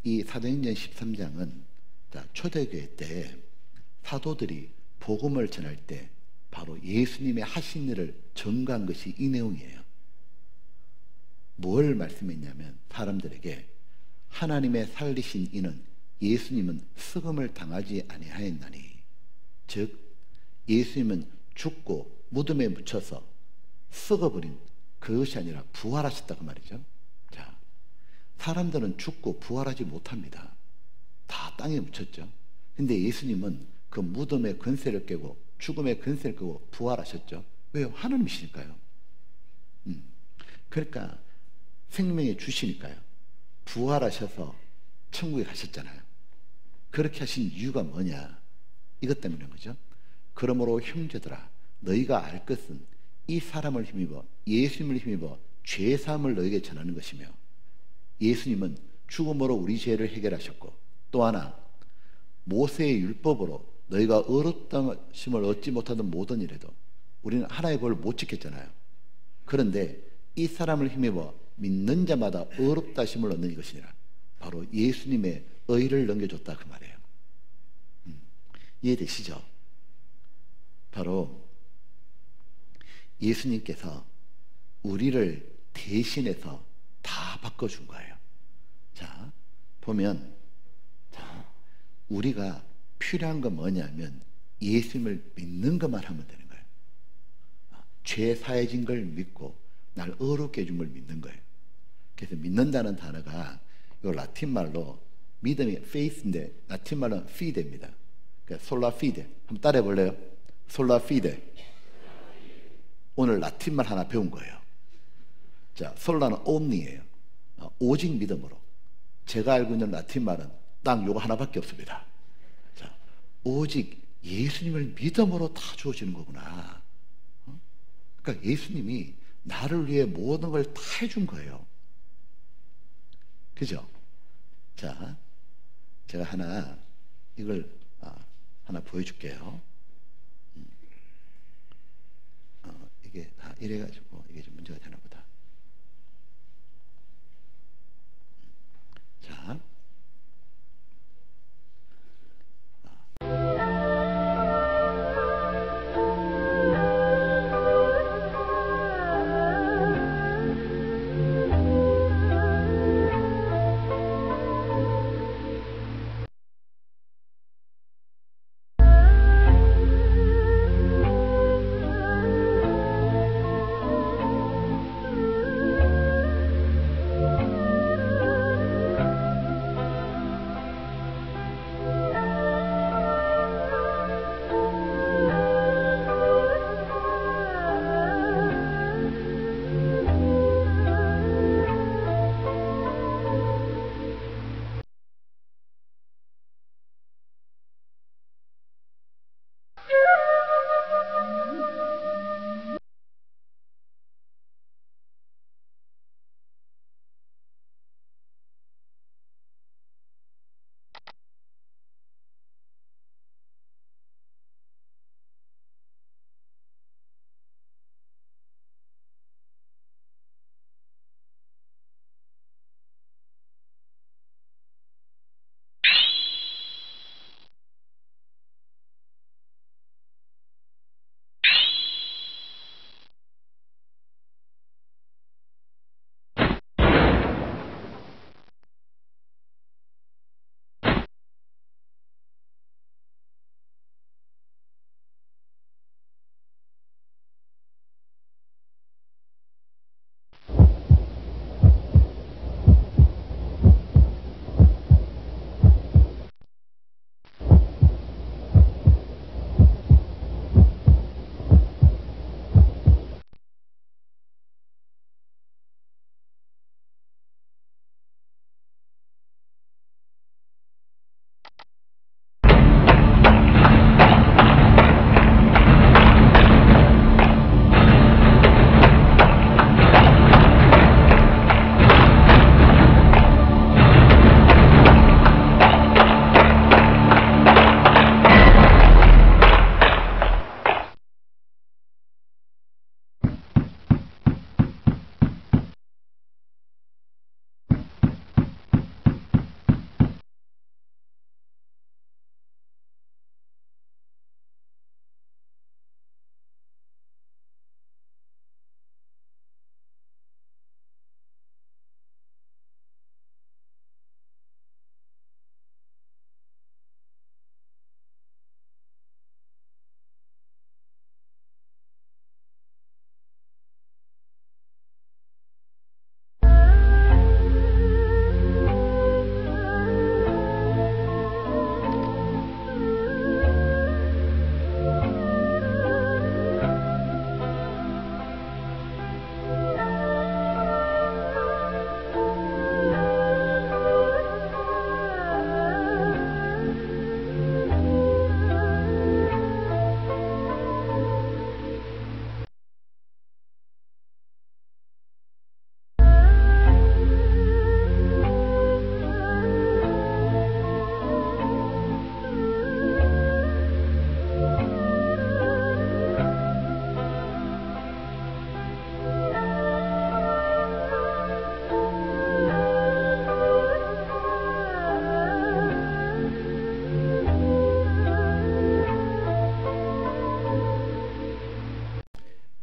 이 사도행전 13장은 초대교회 때 사도들이 복음을 전할 때 바로 예수님의 하신 일을 전가한 것이 이 내용이에요. 뭘 말씀했냐면 사람들에게 하나님의 살리신 이는 예수님은 썩음을 당하지 아니하였나니, 즉 예수님은 죽고 무덤에 묻혀서 썩어버린 그것이 아니라 부활하셨다고 말이죠. 자, 사람들은 죽고 부활하지 못합니다. 다 땅에 묻혔죠. 근데 예수님은 그 무덤의 권세를 깨고 죽음의 권세를 깨고 부활하셨죠. 왜요? 하나님이시니까요. 그러니까 생명의 주시니까요. 부활하셔서 천국에 가셨잖아요. 그렇게 하신 이유가 뭐냐? 이것 때문인 거죠. 그러므로 형제들아, 너희가 알 것은 이 사람을 힘입어, 예수님을 힘입어 죄사함을 너희에게 전하는 것이며, 예수님은 죽음으로 우리 죄를 해결하셨고, 또 하나 모세의 율법으로 너희가 의롭다심을 얻지 못하던 모든 일에도 우리는 하나의 법을 못 지켰잖아요. 그런데 이 사람을 힘입어 믿는 자마다 의롭다심을 얻는 이것이니라. 바로 예수님의 의를 넘겨줬다 그 말이에요. 이해되시죠? 바로 예수님께서 우리를 대신해서 다 바꿔준 거예요. 자, 보면 우리가 필요한 건 뭐냐면 예수님을 믿는 것만 하면 되는 거예요. 죄 사해진 걸 믿고 날 의롭게 해준 걸 믿는 거예요. 그래서 믿는다는 단어가 이 라틴 말로 믿음이 faith인데 라틴 말로는 fide입니다. 그러니까 솔라 피데. 한번 따라해 볼래요? 솔라 피데. 오늘 라틴 말 하나 배운 거예요. 자, 솔라는 omni예요. 오직 믿음으로. 제가 알고 있는 라틴 말은 딱 요거 하나밖에 없습니다. 자, 오직 예수님을 믿음으로 다 주어지는 거구나. 그러니까 예수님이 나를 위해 모든 걸 다 해준 거예요. 그죠? 자, 제가 이걸 하나 보여줄게요. 이게 이래가지고 이게 좀 문제가 되나 보다. 자,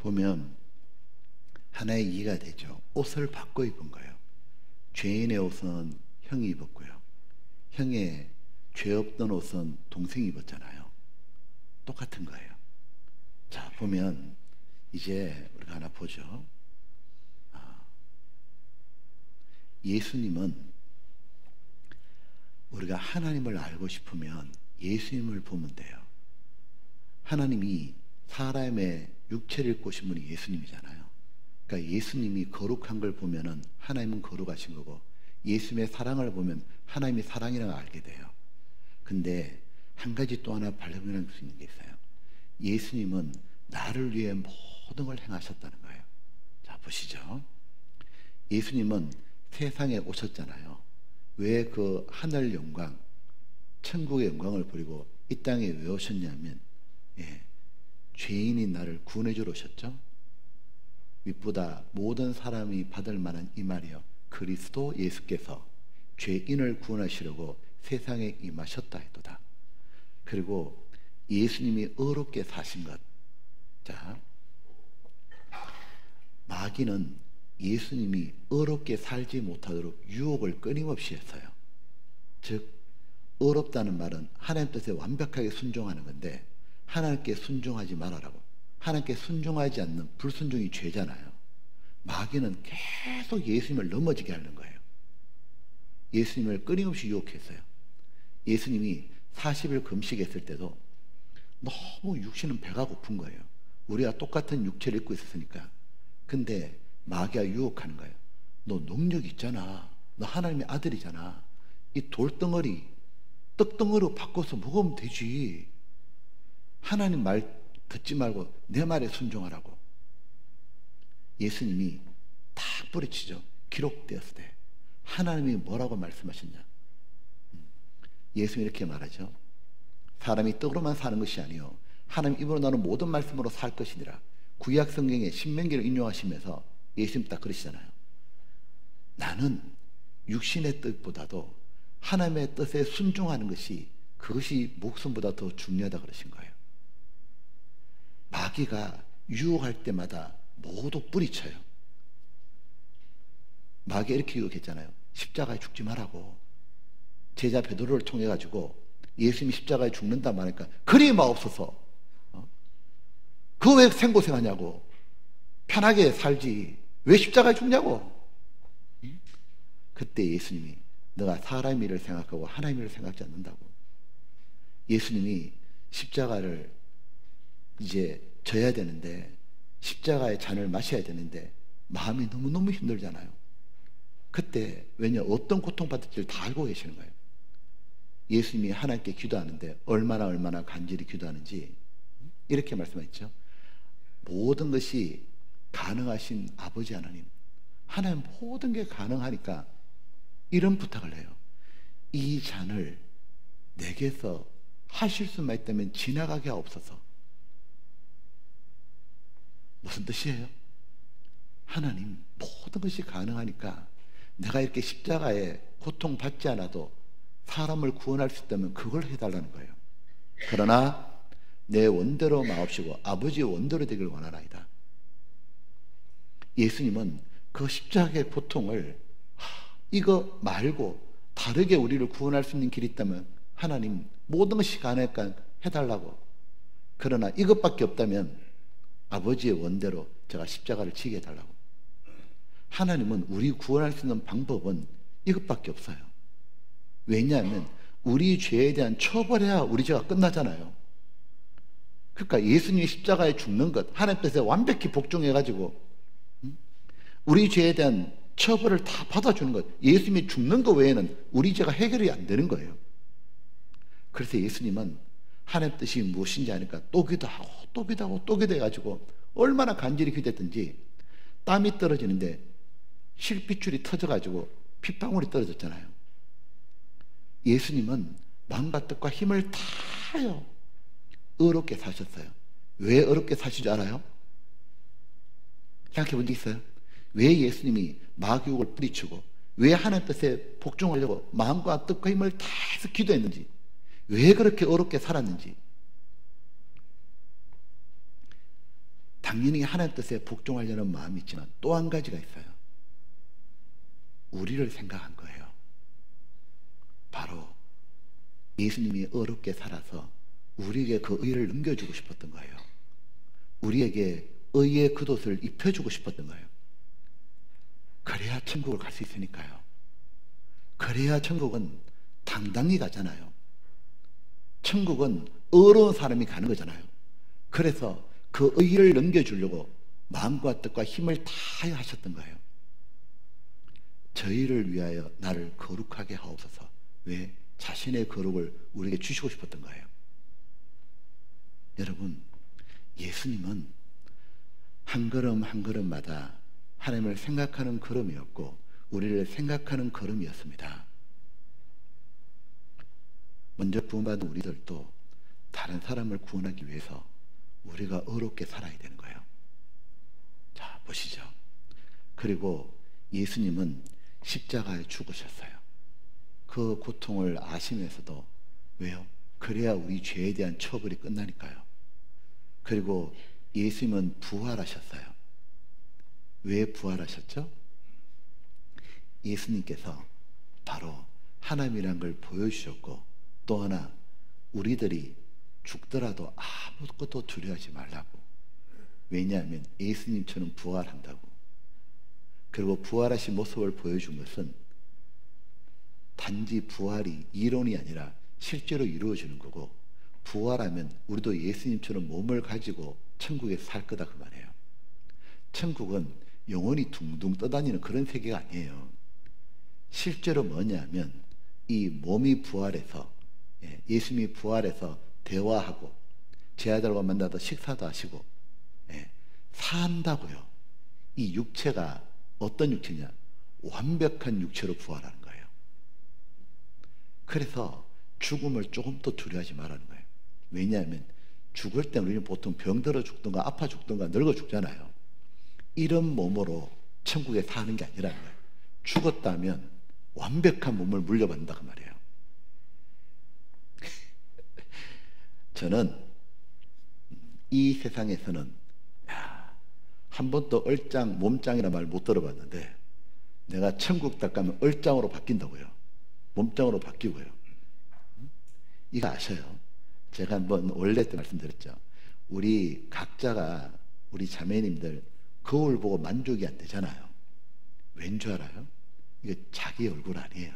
보면 하나의 이해가 되죠. 옷을 바꿔 입은 거예요. 죄인의 옷은 형이 입었고요. 형의 죄 없던 옷은 동생이 입었잖아요. 똑같은 거예요. 자, 보면 이제 우리가 하나 보죠. 예수님은 우리가 하나님을 알고 싶으면 예수님을 보면 돼요. 하나님이 사람의 육체를 입고 오신 분이 예수님이잖아요. 그러니까 예수님이 거룩한 걸 보면은 하나님은 거룩하신 거고, 예수님의 사랑을 보면 하나님이 사랑이라는 걸 알게 돼요. 근데 한 가지 또 하나 발견할 수 있는 게 있어요. 예수님은 나를 위해 모든 걸 행하셨다는 거예요. 자, 보시죠. 예수님은 세상에 오셨잖아요. 왜 그 하늘 영광, 천국의 영광을 버리고 이 땅에 왜 오셨냐면, 죄인인 나를 구원해 주러 오셨죠. 윗보다 모든 사람이 받을 만한 이 말이요, 그리스도 예수께서 죄인을 구원하시려고 세상에 임하셨다 했도다. 그리고 예수님이 의롭게 사신 것. 자, 마귀는 예수님이 의롭게 살지 못하도록 유혹을 끊임없이 했어요. 즉, 의롭다는 말은 하나님 뜻에 완벽하게 순종하는 건데, 하나님께 순종하지 말아라고. 하나님께 순종하지 않는 불순종이 죄잖아요. 마귀는 계속 예수님을 넘어지게 하는 거예요. 예수님을 끊임없이 유혹했어요. 예수님이 40일 금식했을 때도 너무 육신은 배가 고픈 거예요. 우리가 똑같은 육체를 입고 있었으니까. 근데 마귀가 유혹하는 거예요. 너 능력 있잖아. 너 하나님의 아들이잖아. 이 돌덩어리, 떡덩어리로 바꿔서 먹으면 되지. 하나님 말 듣지 말고 내 말에 순종하라고. 예수님이 탁 뿌리치죠. 기록되었을 때 하나님이 뭐라고 말씀하셨냐. 예수님이 이렇게 말하죠. 사람이 떡으로만 사는 것이 아니요 하나님 입으로 나오는 모든 말씀으로 살 것이니라. 구약 성경의 신명기를 인용하시면서 예수님 딱 그러시잖아요. 나는 육신의 뜻보다도 하나님의 뜻에 순종하는 것이, 그것이 목숨보다 더 중요하다 그러신 거예요. 마귀가 유혹할 때마다 모두 뿌리쳐요. 마귀가 이렇게 유혹했잖아요. 십자가에 죽지 말라고. 제자 베드로를 통해 가지고 예수님이 십자가에 죽는다 말하니까 그리 마옵소서. 그거 왜 생고생하냐고. 편하게 살지 왜 십자가에 죽냐고. 그때 예수님이 너가 사람 일을 생각하고 하나님 일을 생각하지 않는다고. 예수님이 십자가를 이제 져야 되는데, 십자가의 잔을 마셔야 되는데 마음이 너무너무 힘들잖아요. 그때 왜냐, 어떤 고통받을지를 다 알고 계시는 거예요. 예수님이 하나님께 기도하는데 얼마나 간절히 기도하는지 이렇게 말씀하셨죠. 모든 것이 가능하신 아버지 하나님, 하나님 모든 게 가능하니까 이런 부탁을 해요. 이 잔을 내게서 하실 수만 있다면 지나가게 하옵소서. 무슨 뜻이에요? 하나님 모든 것이 가능하니까 내가 이렇게 십자가에 고통받지 않아도 사람을 구원할 수 있다면 그걸 해달라는 거예요. 그러나 내 원대로 마옵시고 아버지의 원대로 되길 원하나이다. 예수님은 그 십자가의 고통을 이거 말고 다르게 우리를 구원할 수 있는 길이 있다면 하나님 모든 것이 가능하니까 해달라고. 그러나 이것밖에 없다면 아버지의 원대로 제가 십자가를 지게 해달라고. 하나님은 우리 구원할 수 있는 방법은 이것밖에 없어요. 왜냐하면 우리 죄에 대한 처벌해야 우리 죄가 끝나잖아요. 그러니까 예수님이 십자가에 죽는 것, 하나님 뜻에 완벽히 복종해가지고 우리 죄에 대한 처벌을 다 받아주는 것, 예수님이 죽는 것 외에는 우리 죄가 해결이 안 되는 거예요. 그래서 예수님은 하나님 뜻이 무엇인지 아니까 또 기도하고 또 기도하고 또 기도해가지고 얼마나 간절히 기도했든지 땀이 떨어지는데 실핏줄이 터져가지고 핏방울이 떨어졌잖아요. 예수님은 마음과 뜻과 힘을 다하여 의롭게 사셨어요. 왜 의롭게 사실 줄 알아요? 생각해 본 적 있어요? 왜 예수님이 마귀욕을 뿌리치고 왜 하나님 뜻에 복종하려고 마음과 뜻과 힘을 다해서 기도했는지, 왜 그렇게 의롭게 살았는지. 당연히 하나님 뜻에 복종하려는 마음이 있지만 또 한 가지가 있어요. 우리를 생각한 거예요. 바로 예수님이 어렵게 살아서 우리에게 그 의를 넘겨주고 싶었던 거예요. 우리에게 의의 겉옷을 입혀주고 싶었던 거예요. 그래야 천국을 갈 수 있으니까요. 그래야 천국은 당당히 가잖아요. 천국은 어려운 사람이 가는 거잖아요. 그래서 그 의를 넘겨주려고 마음과 뜻과 힘을 다하여 하셨던 거예요. 저희를 위하여 나를 거룩하게 하옵소서. 왜? 자신의 거룩을 우리에게 주시고 싶었던 거예요. 여러분, 예수님은 한 걸음 한 걸음마다 하나님을 생각하는 걸음이었고 우리를 생각하는 걸음이었습니다. 먼저 구원받은 우리들도 다른 사람을 구원하기 위해서 우리가 어렵게 살아야 되는 거예요. 자, 보시죠. 그리고 예수님은 십자가에 죽으셨어요. 그 고통을 아시면서도 왜요? 그래야 우리 죄에 대한 처벌이 끝나니까요. 그리고 예수님은 부활하셨어요. 왜 부활하셨죠? 예수님께서 바로 하나님이란 걸 보여주셨고 또 하나 우리들이 죽더라도 아무것도 두려워하지 말라고. 왜냐하면 예수님처럼 부활한다고. 그리고 부활하신 모습을 보여준 것은 단지 부활이 이론이 아니라 실제로 이루어지는 거고 부활하면 우리도 예수님처럼 몸을 가지고 천국에 살 거다 그 말이에요. 천국은 영원히 둥둥 떠다니는 그런 세계가 아니에요. 실제로 뭐냐면 이 몸이 부활해서 예수님이 부활해서 대화하고 제 아들과 만나서 식사도 하시고 산다고요. 이 육체가 어떤 육체냐? 완벽한 육체로 부활하는 거예요. 그래서 죽음을 조금 더 두려워하지 말라는 거예요. 왜냐하면 죽을 때 우리는 보통 병들어 죽든가 아파 죽든가 늙어 죽잖아요. 이런 몸으로 천국에 사는 게 아니라는 거예요. 죽었다면 완벽한 몸을 물려받는다 그 말이에요. 저는 이 세상에서는 한 번도 얼짱, 몸짱이라는 말 못 들어봤는데 내가 천국 딱 가면 얼짱으로 바뀐다고요. 몸짱으로 바뀌고요. 이거 아셔요? 제가 한번 원래 때 말씀드렸죠. 우리 각자가 우리 자매님들 거울 보고 만족이 안 되잖아요. 왠 줄 알아요? 이거 자기 얼굴 아니에요.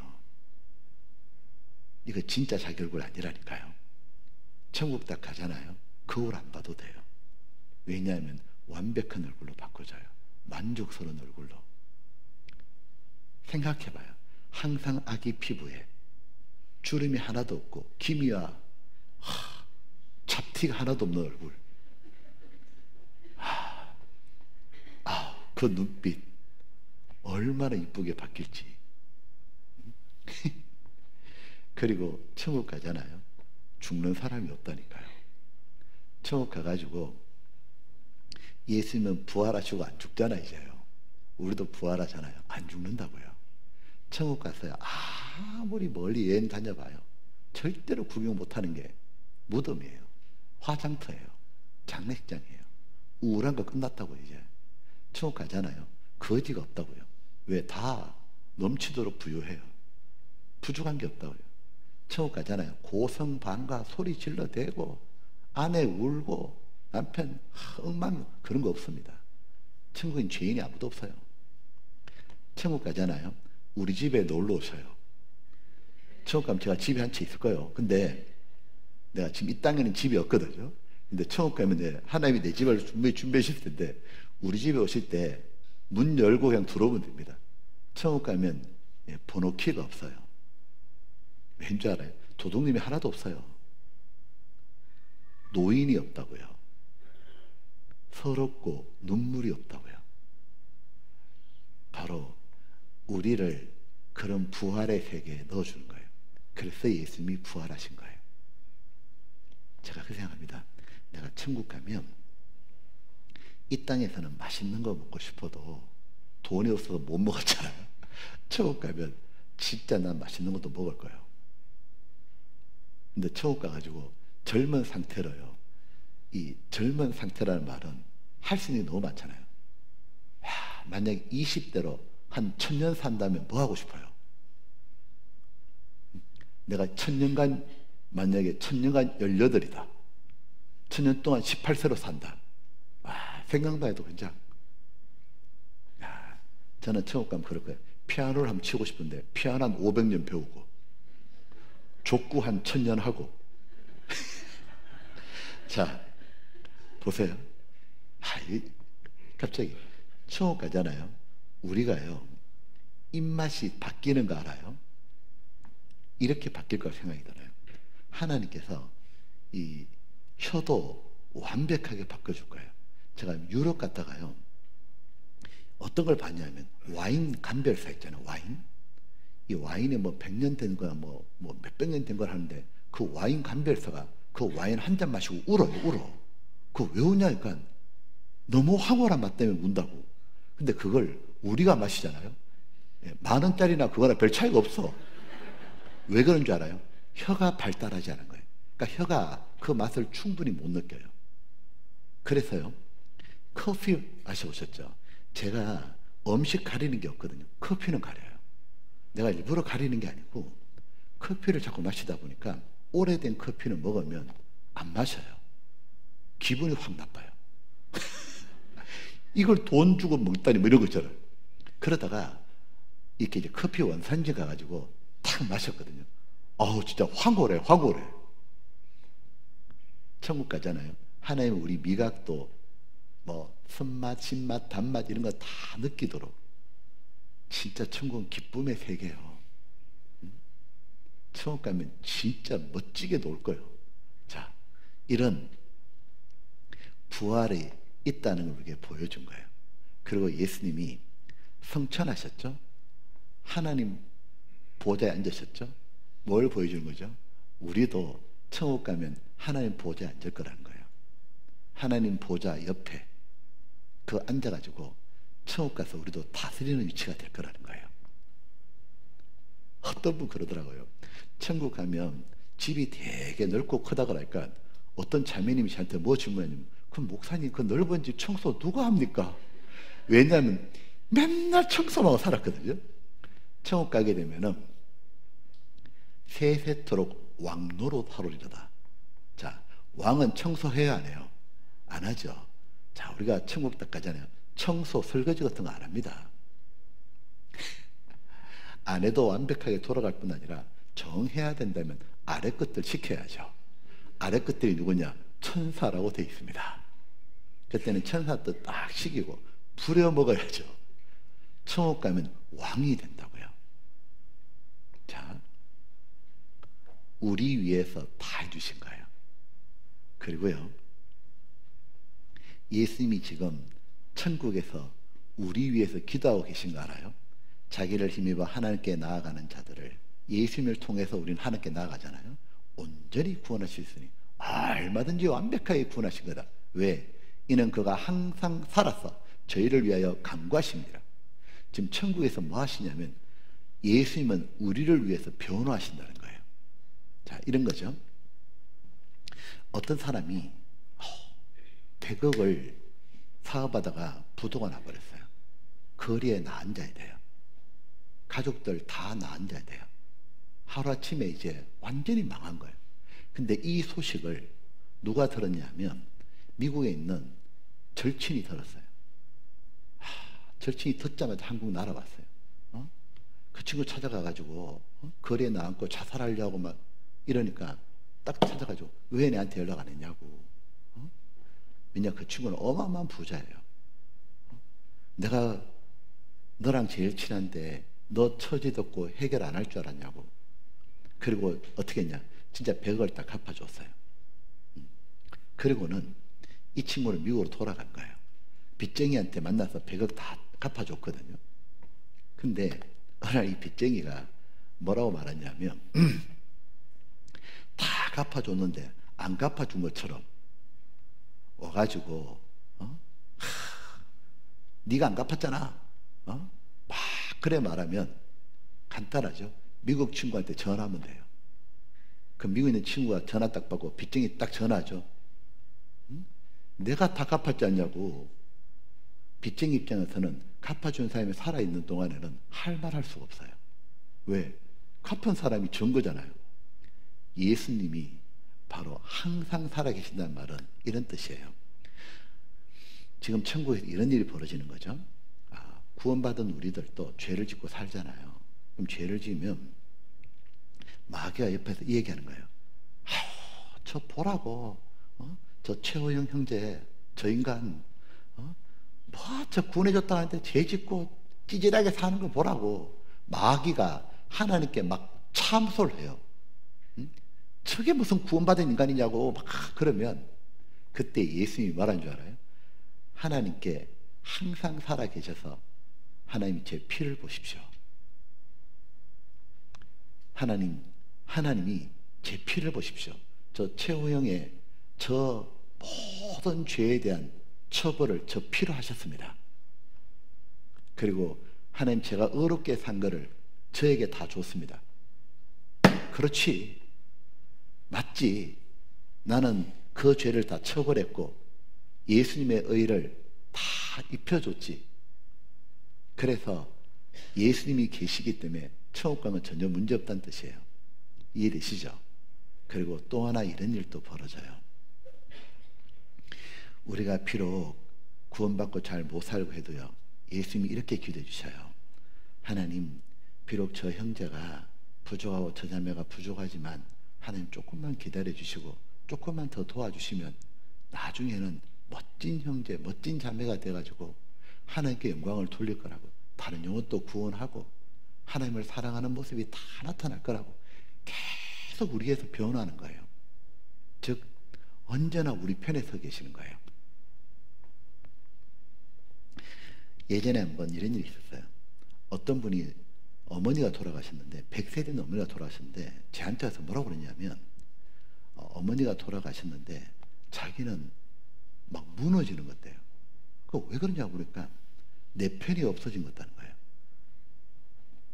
이거 진짜 자기 얼굴 아니라니까요. 천국 딱 가잖아요. 거울 안 봐도 돼요. 왜냐하면 완벽한 얼굴로 바꿔줘요. 만족스러운 얼굴로. 생각해봐요. 항상 아기 피부에 주름이 하나도 없고 기미와 잡티가 하나도 없는 얼굴. 그 눈빛 얼마나 이쁘게 바뀔지. 그리고 천국 가잖아요. 죽는 사람이 없다니까요. 천국 가가지고 예수님은 부활하시고 안 죽잖아요. 이제요. 우리도 부활하잖아요. 안 죽는다고요. 천국 가서요. 아무리 멀리 여행 다녀봐요. 절대로 구경 못하는 게 무덤이에요. 화장터예요. 장례식장이에요. 우울한 거 끝났다고 이제. 천국 가잖아요. 거지가 없다고요. 왜? 다 넘치도록 부유해요. 부족한 게 없다고요. 천국 가잖아요. 고성방가 소리 질러대고 아내 울고 남편 엉망 그런 거 없습니다. 천국엔 죄인이 아무도 없어요. 천국 가잖아요. 우리 집에 놀러 오셔요. 천국 가면 제가 집에 한 채 있을 거예요. 근데 내가 지금 이 땅에는 집이 없거든요. 근데 천국 가면 하나님이 내 집을 준비하실 텐데 우리 집에 오실 때 문 열고 그냥 들어오면 됩니다. 천국 가면 번호키가 없어요. 왠 줄 알아요? 도둑님이 하나도 없어요. 노인이 없다고요. 서럽고 눈물이 없다고요. 바로 우리를 그런 부활의 세계에 넣어주는 거예요. 그래서 예수님이 부활하신 거예요. 제가 그 생각합니다. 내가 천국 가면 이 땅에서는 맛있는 거 먹고 싶어도 돈이 없어서 못 먹었잖아요. 천국 가면 진짜 난 맛있는 것도 먹을 거예요. 근데 천국 가가지고 젊은 상태로요. 이 젊은 상태라는 말은 할 수 있는 게 너무 많잖아요. 야, 만약에 20대로 한 1000년 산다면 뭐 하고 싶어요? 내가 1000년간, 만약에 1000년간 18이다. 1000년 동안 18세로 산다. 와, 생각만 해도 그냥. 야, 저는 천국 가면 그럴 거예요. 피아노를 한번 치고 싶은데, 피아노 한 500년 배우고, 족구 한 1000년 하고. 자, 보세요. 갑자기 천국 가잖아요. 우리가요, 입맛이 바뀌는 거 알아요? 이렇게 바뀔 거라 생각이 들어요. 하나님께서 이 혀도 완벽하게 바꿔줄 거예요. 제가 유럽 갔다가요, 어떤 걸 봤냐면, 와인 감별사 있잖아요, 와인. 이 와인에 뭐 100년 된 거야, 뭐 몇백 년 된 걸 하는데, 그 와인 감별사가 그 와인 한 잔 마시고 울어요, 울어. 그거 왜 우냐니까, 너무 황홀한 맛 때문에 운다고. 근데 그걸 우리가 마시잖아요. 10,000원짜리나 그거나 별 차이가 없어. 왜 그런 줄 알아요? 혀가 발달하지 않은 거예요. 그러니까 혀가 그 맛을 충분히 못 느껴요. 그래서요, 커피 마셔보셨죠? 제가 음식 가리는 게 없거든요. 커피는 가려요. 내가 일부러 가리는 게 아니고, 커피를 자꾸 마시다 보니까 오래된 커피는 먹으면 안 마셔요. 기분이 확 나빠요. 이걸 돈 주고 먹다니 뭐 이런 거 있잖아요. 그러다가 이렇게 이제 커피 원산지 가가지고 탁 마셨거든요. 아우, 진짜 황홀해, 황홀해. 천국 가잖아요. 하나님은 우리 미각도 뭐 쓴맛, 신맛, 단맛 이런 거 다 느끼도록. 진짜 천국은 기쁨의 세계예요. 천국 가면 진짜 멋지게 놀 거예요. 자, 이런 부활이 있다는 걸 우리에게 보여준 거예요. 그리고 예수님이 성천하셨죠? 하나님 보좌에 앉으셨죠? 뭘 보여주는 거죠? 우리도 천국 가면 하나님 보좌에 앉을 거라는 거예요. 하나님 보좌 옆에 그 앉아가지고 천국 가서 우리도 다스리는 위치가 될 거라는 거예요. 어떤 분 그러더라고요. 천국 가면 집이 되게 넓고 크다 그러니까 어떤 자매님이 저한테 뭐 질문했냐면, 그럼 목사님 그 넓은 집 청소 누가 합니까? 왜냐하면 맨날 청소만 하고 살았거든요. 천국 가게 되면은 세세토록 왕노릇 하루리로다. 자, 왕은 청소해야 안 해요? 안 하죠. 자, 우리가 천국 딱 가잖아요. 청소, 설거지 같은 거 안 합니다. 안 해도 완벽하게 돌아갈 뿐 아니라 정해야 된다면 아래 것들 시켜야죠. 아래 것들이 누구냐? 천사라고 되어 있습니다. 그때는 천사도 딱 시키고 부려 먹어야죠. 천국 가면 왕이 된다고요. 자, 우리 위해서 다 해주신 거예요. 그리고요, 예수님이 지금 천국에서 우리 위해서 기도하고 계신 거 알아요? 자기를 힘입어 하나님께 나아가는 자들을 예수님을 통해서 우리는 하나님께 나아가잖아요. 온전히 구원하실 수 있으니 얼마든지 완벽하게 구원하신 거다. 왜? 이는 그가 항상 살아서 저희를 위하여 간구하십니다. 지금 천국에서 뭐 하시냐면 예수님은 우리를 위해서 변호하신다는 거예요. 자, 이런 거죠. 어떤 사람이 100억을 사업하다가 부도가 나버렸어요. 거리에 나앉아야 돼요. 가족들 다 나앉아야 돼요. 하루아침에 이제 완전히 망한 거예요. 근데 이 소식을 누가 들었냐면 미국에 있는 절친이 들었어요. 절친이 듣자마자 한국 날아왔어요. 그 친구 찾아가가지고 거리에 나앉고 자살하려고 막 이러니까 딱 찾아가지고 왜 내한테 연락 안 했냐고. 왜냐, 그 친구는 어마어마한 부자예요. 내가 너랑 제일 친한데 너 처지 듣고 해결 안 할 줄 알았냐고. 그리고 어떻게 했냐, 진짜 100억을 딱 갚아줬어요. 그리고는 이 친구는 미국으로 돌아간 거예요. 빚쟁이한테 만나서 100억 다 갚아줬거든요. 근데 어느 날 이 빚쟁이가 뭐라고 말했냐면 다 갚아줬는데 안 갚아준 것처럼 와가지고 네가 안 갚았잖아. 막 그래 말하면 간단하죠. 미국 친구한테 전화하면 돼요. 그 미국에 있는 친구가 전화 딱 받고 빚쟁이 딱 전화하죠. 내가 다 갚았지 않냐고. 빚쟁이 입장에서는 갚아준 사람이 살아있는 동안에는 할 말 할 수가 없어요. 왜? 갚은 사람이 전 거잖아요. 예수님이 바로 항상 살아계신다는 말은 이런 뜻이에요. 지금 천국에서 이런 일이 벌어지는 거죠. 구원받은 우리들도 죄를 짓고 살잖아요. 그럼 죄를 지으면 마귀가 옆에서 이 얘기하는 거예요. 저 보라고, 저 최호영 형제, 저 인간, 저 구원해줬다 하는데 죄 짓고 찌질하게 사는 거 보라고. 마귀가 하나님께 막 참소를 해요. 저게 무슨 구원받은 인간이냐고 막 그러면 그때 예수님이 말한 줄 알아요? 하나님께 항상 살아계셔서 하나님이 제 피를 보십시오. 하나님이 제 피를 보십시오. 저 최호영의 저 모든 죄에 대한 처벌을 저 피로 하셨습니다. 그리고 하나님 제가 어렵게 산 거를 저에게 다 줬습니다. 그렇지. 맞지. 나는 그 죄를 다 처벌했고 예수님의 의를 다 입혀줬지. 그래서 예수님이 계시기 때문에 천국 가면 전혀 문제없다는 뜻이에요. 이해되시죠? 그리고 또 하나 이런 일도 벌어져요. 우리가 비록 구원받고 잘 못 살고 해도요, 예수님이 이렇게 기도해 주셔요. 하나님, 비록 저 형제가 부족하고 저 자매가 부족하지만 하나님 조금만 기다려 주시고 조금만 더 도와주시면 나중에는 멋진 형제, 멋진 자매가 돼가지고 하나님께 영광을 돌릴 거라고, 다른 영혼도 구원하고 하나님을 사랑하는 모습이 다 나타날 거라고 계속 우리에서 변화하는 거예요. 즉 언제나 우리 편에 서 계시는 거예요. 예전에 한번 이런 일이 있었어요. 어떤 분이 어머니가 돌아가셨는데 100세 된 어머니가 돌아가셨는데 저한테 와서 뭐라고 그러냐면 어머니가 돌아가셨는데 자기는 막 무너지는 것 같아요. 그거 왜 그러냐고 그러니까 내 편이 없어진 것 같다는 거예요.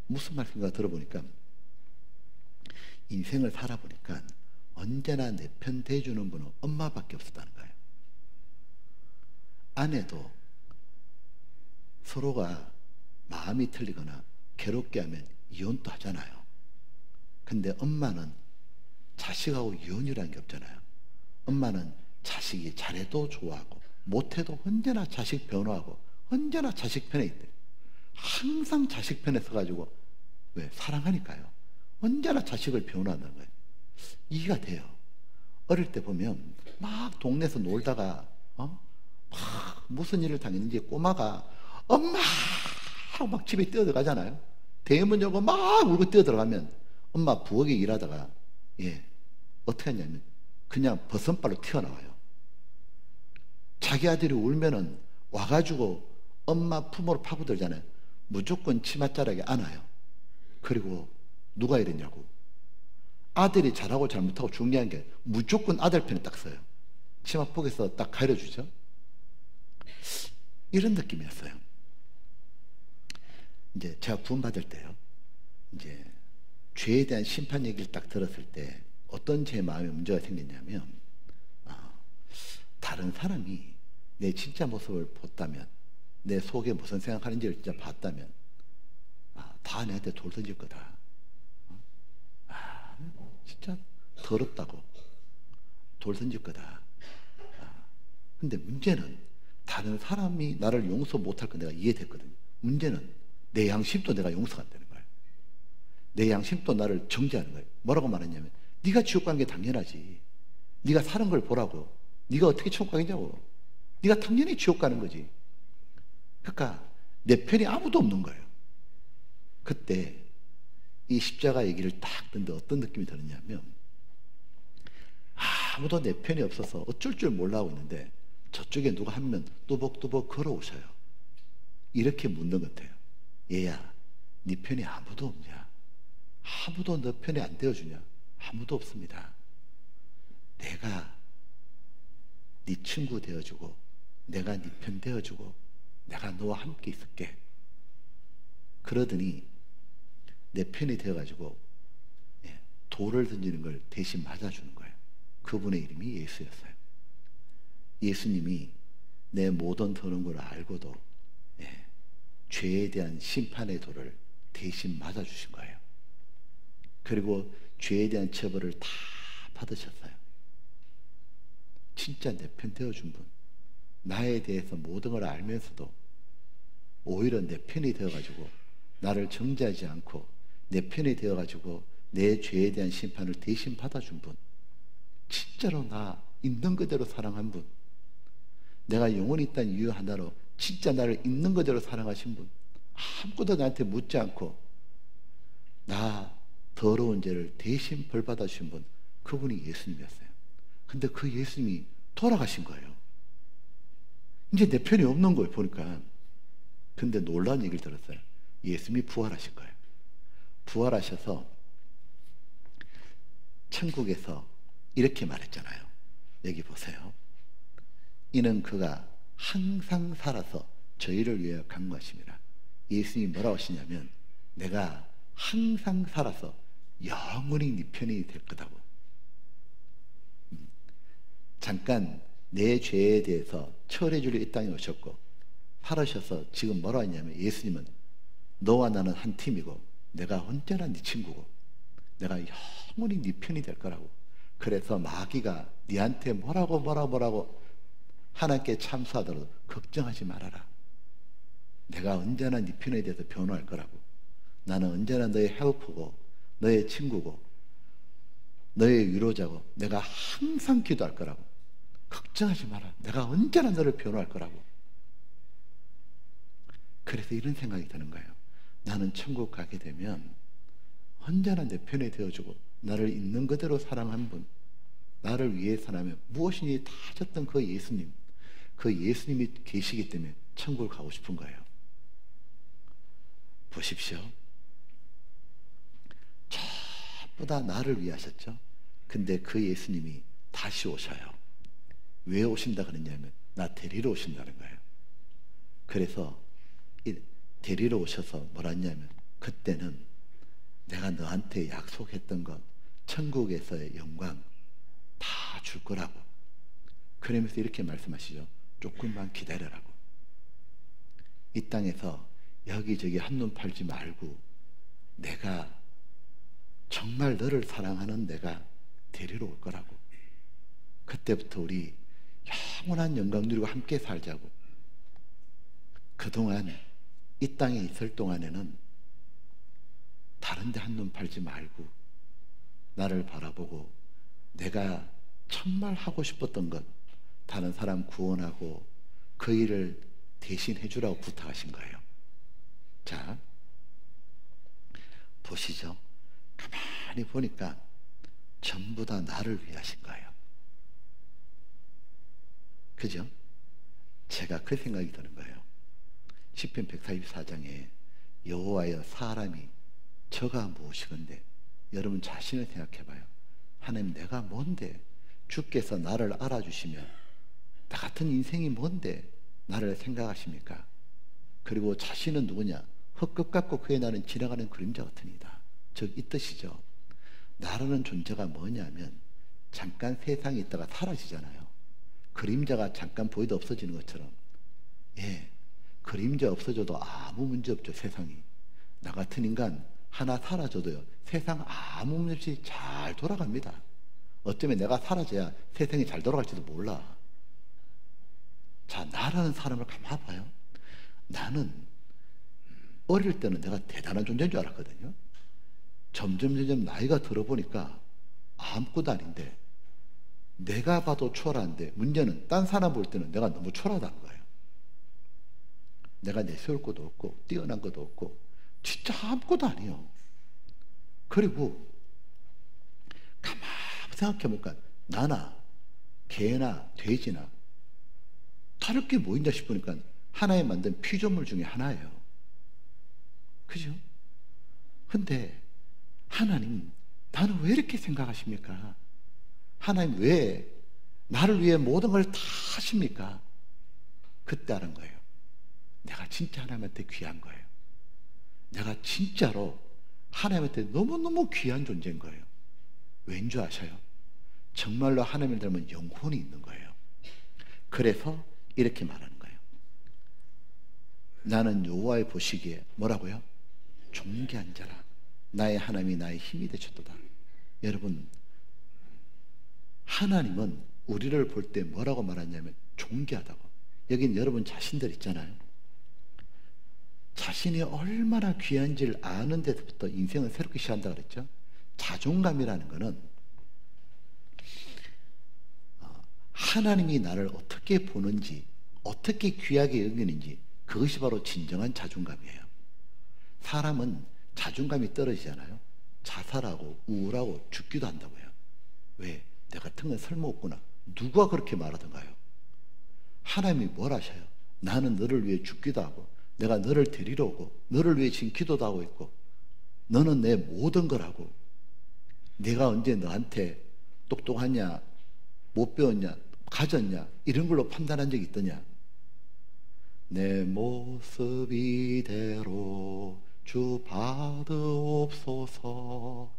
무슨 말씀인가 들어보니까 인생을 살아보니까 언제나 내 편 대주는 분은 엄마밖에 없었다는 거예요. 아내도 서로가 마음이 틀리거나 괴롭게 하면 이혼도 하잖아요. 근데 엄마는 자식하고 이혼이라는 게 없잖아요. 엄마는 자식이 잘해도 좋아하고 못해도 언제나 자식 변호하고 언제나 자식 편에 있대요. 항상 자식 편에 서가지고 왜? 사랑하니까요. 언제나 자식을 변호한다는 거예요. 이해가 돼요. 어릴 때 보면 막 동네에서 놀다가 막 무슨 일을 당했는지 꼬마가 엄마 하고 막 집에 뛰어들어가잖아요. 대문 열고 막 울고 뛰어들어가면 엄마 부엌에 일하다가 어떻게 하냐면 그냥 버선발로 튀어나와요. 자기 아들이 울면은 와가지고 엄마 품으로 파고들잖아요. 무조건 치맛자락에 안아요. 그리고 누가 이랬냐고. 아들이 잘하고 잘못하고 중요한 게 무조건 아들 편에 딱 서요. 치마폭에서 딱 가려주죠. 이런 느낌이었어요. 이제 제가 구원받을 때요. 이제 죄에 대한 심판 얘기를 딱 들었을 때 어떤 제 마음에 문제가 생겼냐면 다른 사람이 내 진짜 모습을 봤다면 내 속에 무슨 생각하는지를 진짜 봤다면 다 내한테 돌 던질 거다. 진짜 더럽다고 돌 던질 거다. 근데 문제는 다른 사람이 나를 용서 못할 건 내가 이해됐거든요. 문제는 내 양심도 내가 용서가 안 되는 거예요. 내 양심도 나를 정죄하는 거예요. 뭐라고 말했냐면 네가 지옥 간 게 당연하지. 네가 사는 걸 보라고. 네가 어떻게 천국 가겠냐고. 네가 당연히 지옥 가는 거지. 그러니까 내 편이 아무도 없는 거예요. 그때 이 십자가 얘기를 딱 듣는데 어떤 느낌이 들었냐면 아무도 내 편이 없어서 어쩔 줄 몰라하고 있는데 저쪽에 누가 한 명 또벅또벅 걸어오셔요. 이렇게 묻는 것 같아요. 얘야, 네 편이 아무도 없냐? 아무도 너 편에 안 되어주냐? 아무도 없습니다. 내가 네 친구 되어주고 내가 네 편 되어주고 내가 너와 함께 있을게. 그러더니 내 편이 되어가지고 돌을 던지는 걸 대신 맞아주는 거예요. 그분의 이름이 예수였어요. 예수님이 내 모든 도는 걸 알고도 죄에 대한 심판의 도를 대신 맞아주신 거예요. 그리고 죄에 대한 처벌을 다 받으셨어요. 진짜 내 편 되어준 분, 나에 대해서 모든 걸 알면서도 오히려 내 편이 되어가지고 나를 정죄하지 않고 내 편이 되어가지고 내 죄에 대한 심판을 대신 받아준 분, 진짜로 나 있는 그대로 사랑한 분, 내가 영원히 있다는 이유 하나로 진짜 나를 있는 그대로 사랑하신 분, 아무것도 나한테 묻지 않고 나 더러운 죄를 대신 벌 받아주신 분, 그분이 예수님이었어요. 근데 그 예수님이 돌아가신 거예요. 이제 내 편이 없는 거예요, 보니까. 근데 놀라운 얘기를 들었어요. 예수님이 부활하신 거예요. 부활하셔서 천국에서 이렇게 말했잖아요. 여기 보세요. 이는 그가 항상 살아서 저희를 위하여 간구하심이라. 예수님이 뭐라고 하시냐면, 내가 항상 살아서 영원히 네 편이 될 거다고. 잠깐 내 죄에 대해서 처리해 주려 이 땅에 오셨고 살아셔서 지금 뭐라고 했냐면, 예수님은 너와 나는 한 팀이고 내가 언제나 네 친구고 내가 영원히 네 편이 될 거라고. 그래서 마귀가 네한테 뭐라고 하나님께 참수하더라도 걱정하지 말아라. 내가 언제나 네 편에 대해서 변호할 거라고. 나는 언제나 너의 헬프고 너의 친구고 너의 위로자고 내가 항상 기도할 거라고. 걱정하지 마라. 내가 언제나 너를 변호할 거라고. 그래서 이런 생각이 드는 거예요. 나는 천국 가게 되면 언제나 내 편에 되어주고 나를 있는 그대로 사랑한 분, 나를 위해서라면 무엇이니 다 하셨던 그 예수님, 그 예수님이 계시기 때문에 천국을 가고 싶은 거예요. 보십시오. 전부 다 나를 위해 하셨죠. 근데 그 예수님이 다시 오셔요. 왜 오신다 그랬냐면 나 데리러 오신다는 거예요. 그래서 데리러 오셔서 뭐라 했냐면, 그때는 내가 너한테 약속했던 것, 천국에서의 영광 다 줄 거라고. 그러면서 이렇게 말씀하시죠. 조금만 기다려라고. 이 땅에서 여기저기 한눈 팔지 말고 내가 정말 너를 사랑하는 내가 데리러 올 거라고. 그때부터 우리 영원한 영광 누리고 함께 살자고. 그동안 이 땅에 있을 동안에는 다른 데 한눈 팔지 말고 나를 바라보고 내가 정말 하고 싶었던 것, 다른 사람 구원하고 그 일을 대신 해주라고 부탁하신 거예요. 자, 보시죠. 가만히 보니까 전부 다 나를 위해 하신 거예요. 그죠? 제가 그 생각이 드는 거예요. 시편 144장에 여호와여 사람이 저가 무엇이건데, 여러분 자신을 생각해봐요. 하나님, 내가 뭔데 주께서 나를 알아주시면 나 같은 인생이 뭔데 나를 생각하십니까? 그리고 자신은 누구냐? 헛것 같고 그의 나는 지나가는 그림자 같으니다. 즉 이 뜻이죠. 나라는 존재가 뭐냐면 잠깐 세상에 있다가 사라지잖아요. 그림자가 잠깐 보이다 없어지는 것처럼, 그림자 없어져도 아무 문제 없죠. 세상이. 나 같은 인간 하나 사라져도요, 세상 아무 문제 없이 잘 돌아갑니다. 어쩌면 내가 사라져야 세상이 잘 돌아갈지도 몰라. 자, 나라는 사람을 가만 봐요. 나는 어릴 때는 내가 대단한 존재인 줄 알았거든요. 점점 나이가 들어보니까 아무것도 아닌데, 내가 봐도 초라한데 문제는 딴 사람 볼 때는 내가 너무 초라하다는 거예요. 내가 내세울 것도 없고 뛰어난 것도 없고 진짜 아무것도 아니에요. 그리고 가만히 생각해보니까 나나 개나 돼지나 다를 게 뭐 있나 싶으니까 하나에 만든 피조물 중에 하나예요. 그죠? 근데 하나님, 나는 왜 이렇게 생각하십니까? 하나님, 왜 나를 위해 모든 걸 다 하십니까? 그때 알은 거예요. 내가 진짜 하나님한테 귀한 거예요. 내가 진짜로 하나님한테 너무너무 귀한 존재인 거예요. 왠 줄 아셔요? 정말로 하나님을 닮은 영혼이 있는 거예요. 그래서 이렇게 말하는 거예요. 나는 여호와의 보시기에 뭐라고요? 존귀한 자라. 나의 하나님이 나의 힘이 되셨도다. 여러분, 하나님은 우리를 볼 때 뭐라고 말하냐면 존귀하다고. 여긴 여러분 자신들 있잖아요. 자신이 얼마나 귀한지를 아는 데서부터 인생을 새롭게 시작한다 그랬죠. 자존감이라는 거는 하나님이 나를 어떻게 보는지, 어떻게 귀하게 여기는지, 그것이 바로 진정한 자존감이에요. 사람은 자존감이 떨어지잖아요. 자살하고 우울하고 죽기도 한다고요. 왜? 내 같은 건 쓸모없구나. 누가 그렇게 말하던가요? 하나님이 뭘 하셔요? 나는 너를 위해 죽기도 하고, 내가 너를 데리러 오고, 너를 위해 지금 기도도 하고 있고, 너는 내 모든 거라고. 내가 언제 너한테 똑똑하냐, 못 배웠냐, 가졌냐, 이런 걸로 판단한 적이 있더냐? 내 모습 이대로 주 받으옵소서.